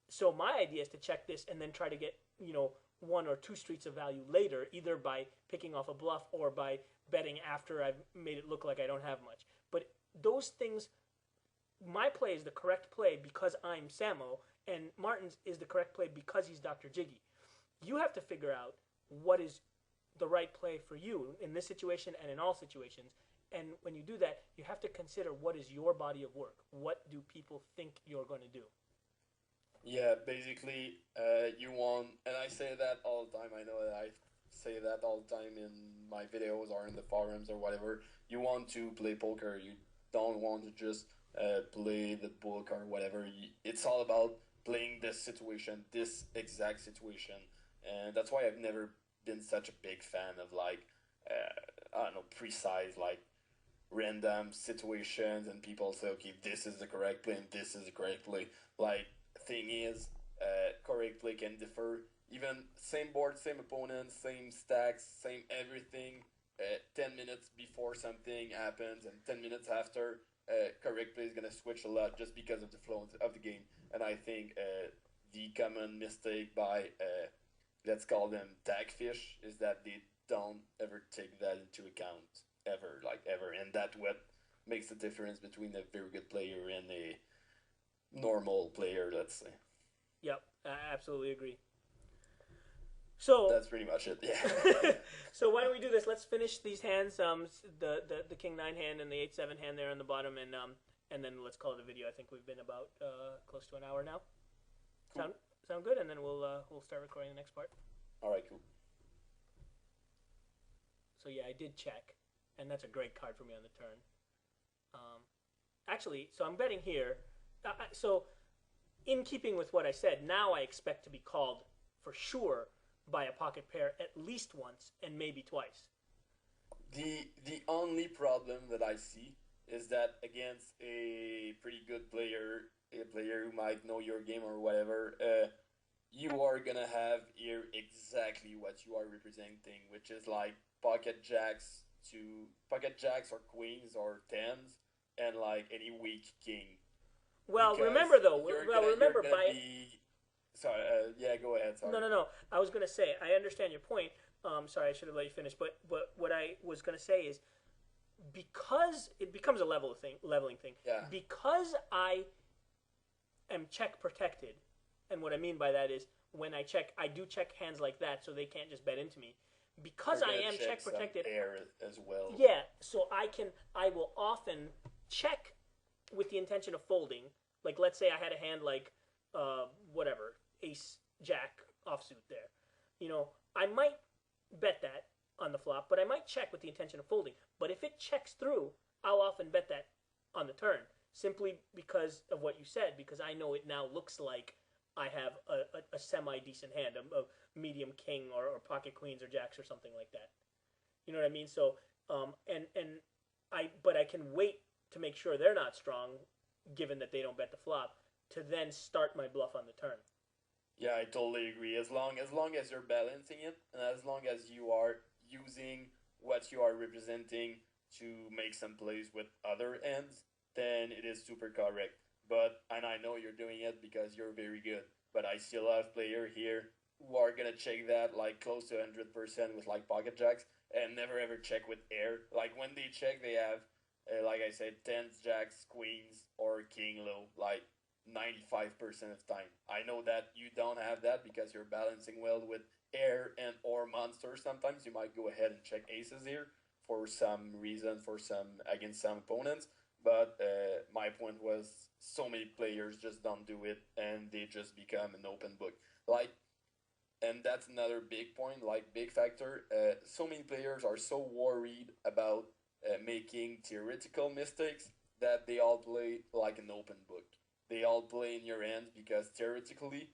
So my idea is to check this and then try to get, you know, one or two streets of value later, either by picking off a bluff or by betting after I've made it look like I don't have much. But those things, my play is the correct play because I'm Samo, and Martin's is the correct play because he's Dr. Jiggy. You have to figure out what is the right play for you in this situation and in all situations. And when you do that, you have to consider what is your body of work. What do people think you're going to do? Yeah, basically, you want, and I say that all the time. I know that I say that all the time in my videos or in the forums or whatever. You want to play poker. You don't want to just play the book or whatever. It's all about playing this situation, this exact situation. And that's why I've never been such a big fan of, like, I don't know, precise, like, random situations, and people say, okay, this is the correct play and this is the correct play. Like, thing is, correct play can differ. Even same board, same opponent, same stacks, same everything. 10 minutes before something happens and 10 minutes after, correct play is going to switch a lot just because of the flow of the game. And I think the common mistake by, let's call them tagfish, is that they don't ever take that into account. Ever. And that's what makes the difference between a very good player and a normal player, let's say. Yep, I absolutely agree. So that's pretty much it. Yeah. So why don't we do this? Let's finish these hands. The King 9 hand and the 8-7 hand there on the bottom, and then let's call it a video. I think we've been about close to an hour now. Cool. Sound good? And then we'll start recording the next part. All right, cool. So yeah, I did check, and that's a great card for me on the turn. Actually, so I'm betting here. So in keeping with what I said, now I expect to be called for sure by a pocket pair at least once and maybe twice. The only problem that I see is that against a pretty good player, a player who might know your game or whatever, you are gonna have here exactly what you are representing, which is like pocket jacks or queens or tens, and like any weak king. Well, Because remember though. you're Remember gonna by be. Sorry, yeah, go ahead. Sorry. no. I was gonna say I understand your point. Sorry, I should have let you finish. But what I was gonna say is because it becomes a leveling thing. Yeah. Because I am check protected, and what I mean by that is when I check, I do check hands like that, so they can't just bet into me. Because I am check protected, air as well. yeah. So I will often check with the intention of folding. Like let's say I had a hand like whatever, ace jack offsuit there. I might bet that on the flop, but I might check with the intention of folding. But if it checks through, I'll often bet that on the turn, simply because of what you said, because I know it now looks like I have a semi-decent hand, a medium king or pocket queens or jacks or something like that. You know what I mean? So, but I can wait to make sure they're not strong, given that they don't bet the flop, to then start my bluff on the turn. Yeah, I totally agree. As long as you're balancing it, and as long as you are using what you are representing to make some plays with other ends, then it is super correct. And I know you're doing it because you're very good. But I see a lot of players here who are gonna check that like close to 100% with like pocket jacks and never ever check with air. Like when they check, they have like I said, tens, jacks, queens, or king low. Like 95% of time. I know that you don't have that because you're balancing well with air and or monsters. Sometimes you might go ahead and check aces here for some reason, for some against some opponents. But my point was, so many players just don't do it, and they just become an open book. Like, and that's another big point, like big factor. So many players are so worried about making theoretical mistakes that they all play like an open book. They all play in your hands because theoretically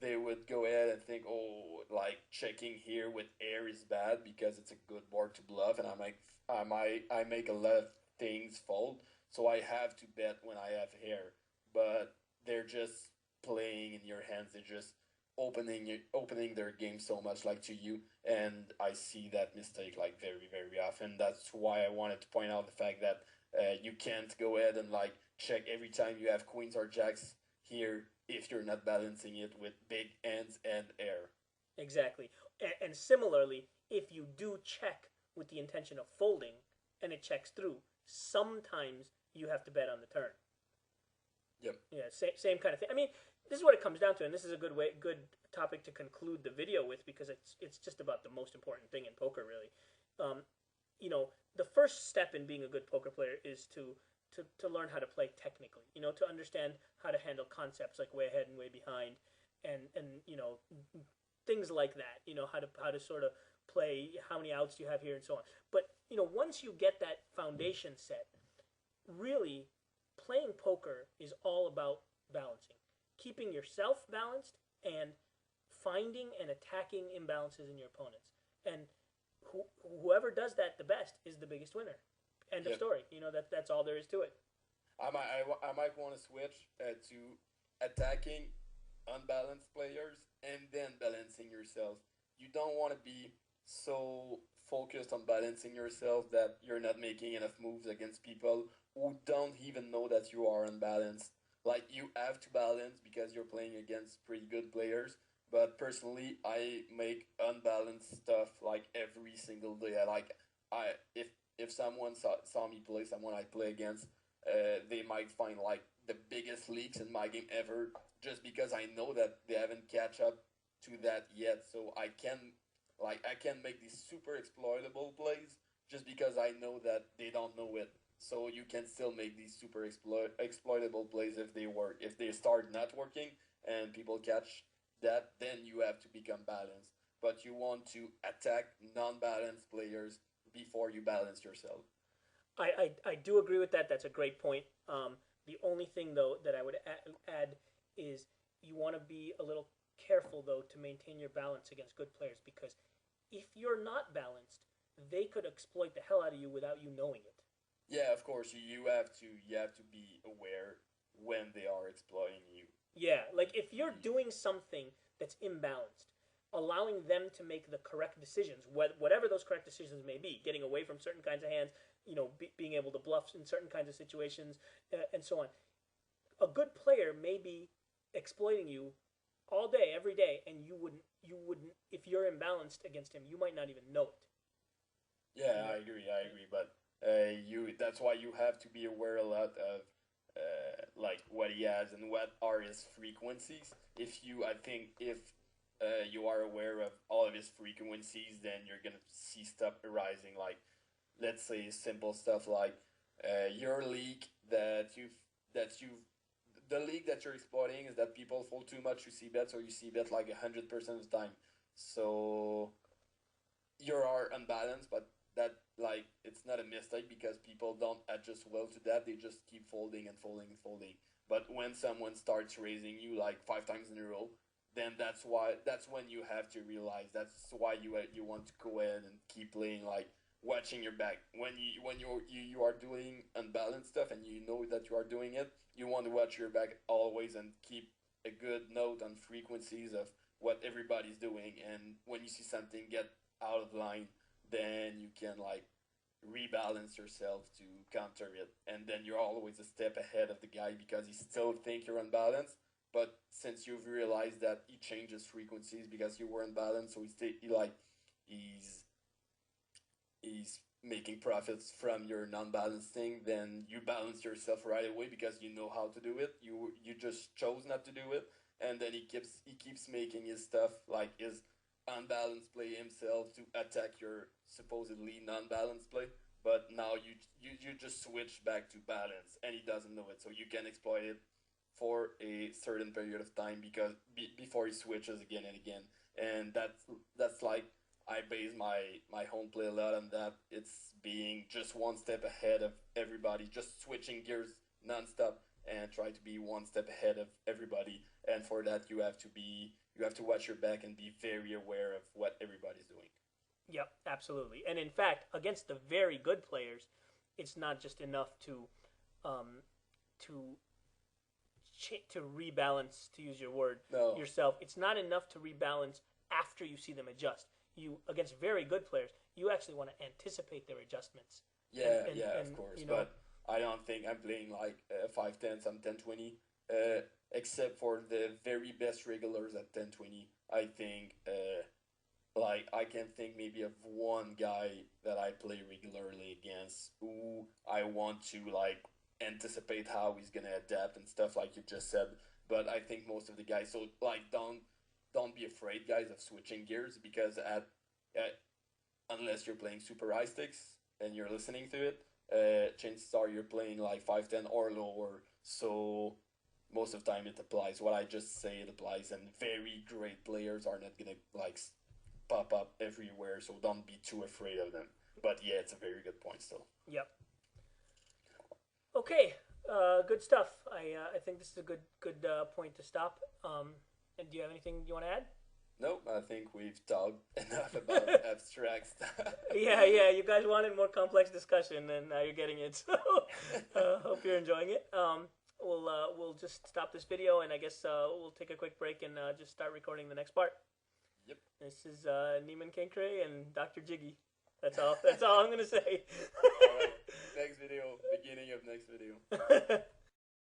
they would go ahead and think, oh, like checking here with air is bad because it's a good board to bluff, and I make a lot of things fold, so I have to bet when I have air. But they're just playing in your hands. They're just opening their game so much like to you, and I see that mistake like very very often. That's why I wanted to point out the fact that you can't go ahead and like check every time you have queens or jacks here if you're not balancing it with big ends and air. Exactly. And similarly, if you do check with the intention of folding and it checks through, sometimes you have to bet on the turn. Yep. Yeah, same kind of thing. I mean, this is what it comes down to, and this is a good topic to conclude the video with, because it's just about the most important thing in poker, really. The first step in being a good poker player is to learn how to play technically. To understand how to handle concepts like way ahead and way behind, and things like that. How to sort of play, how many outs do you have here, and so on. But once you get that foundation set, really playing poker is all about balancing, keeping yourself balanced, and finding and attacking imbalances in your opponents. And whoever does that the best is the biggest winner. End of story. That's all there is to it. I might want to switch to attacking unbalanced players and then balancing yourself. You don't want to be so focused on balancing yourself that you're not making enough moves against people who don't even know that you are unbalanced. Like, you have to balance because you're playing against pretty good players. But personally, I make unbalanced stuff like every single day. If someone saw me play someone I play against, they might find like the biggest leaks in my game ever, just because I know that they haven't catch up to that yet. So I can make these super exploitable plays just because I know that they don't know it. So you can still make these super exploitable plays if they work. If they start not working and people catch that, then you have to become balanced. But you want to attack non-balanced players before you balance yourself. I do agree with that. That's a great point. The only thing, though, that I would add is you want to be a little careful though to maintain your balance against good players, because if you're not balanced, they could exploit the hell out of you without you knowing it. Yeah, of course. You have to be aware when they are exploiting you. Yeah, like if you're doing something that's imbalanced, allowing them to make the correct decisions, whatever those correct decisions may be, getting away from certain kinds of hands, being able to bluff in certain kinds of situations, and so on. A good player may be exploiting you all day, every day, and you wouldn't. If you're imbalanced against him, you might not even know it. Yeah, I agree, but that's why you have to be aware a lot of like what he has and what are his frequencies. I think if you are aware of all of his frequencies, then you're gonna see stuff arising. Like, let's say simple stuff like your league the league that you're exploiting is that people fold too much to C bet, so you C bet like 100% of the time. So you are unbalanced, but that, like, it's not a mistake because people don't adjust well to that. They just keep folding and folding and folding. But when someone starts raising you like 5 times in a row, then that's when you have to realize that's why you want to go ahead and keep playing, like watching your back. When you are doing unbalanced stuff and you know that you are doing it, you want to watch your back always and keep a good note on frequencies of what everybody's doing. And when you see something get out of line, then you can like rebalance yourself to counter it, and then you're always a step ahead of the guy because you still think you're unbalanced. But since you've realized that he changes frequencies because you were unbalanced, so he's making profits from your non-balanced thing, then you balance yourself right away because you know how to do it. You just chose not to do it, and then he keeps making his stuff, like his unbalanced play himself, to attack your supposedly non-balanced play. But now you just switch back to balance, and he doesn't know it, so you can exploit it for a certain period of time because before he switches again and again. And that's like, I base my home play a lot on that. It's being just one step ahead of everybody, just switching gears nonstop and try to be one step ahead of everybody. And for that, you have to watch your back and be very aware of what everybody's doing. Yep, absolutely. And in fact, against the very good players, it's not just enough to rebalance, to use your word, no. yourself. It's not enough to rebalance after you see them adjust. You, against very good players, you actually want to anticipate their adjustments. Yeah, of course. But I don't think I'm playing like 5-10, some 10-20, except for the very best regulars at 10-20. I think, like, I can think maybe of one guy that I play regularly against who I want to, like, anticipate how he's gonna adapt and stuff, like you just said. But I think most of the guys, so like, don't be afraid, guys, of switching gears, because unless you're playing super high stakes and you're listening to it, chances are you're playing like 5-10 or lower. So most of the time it applies. What I just say, it applies, and very great players are not gonna like pop up everywhere. So don't be too afraid of them. But yeah, it's a very good point still. Yep. Okay, good stuff. I think this is a good point to stop. And do you have anything you want to add? Nope, I think we've talked enough about abstract stuff. Yeah, you guys wanted more complex discussion, and now you're getting it. So, hope you're enjoying it. We'll just stop this video, and I guess we'll take a quick break and just start recording the next part. Yep. This is Niman Kinkray and Dr. Jiggy. That's all I'm gonna say. All right. Next video. Beginning of next video.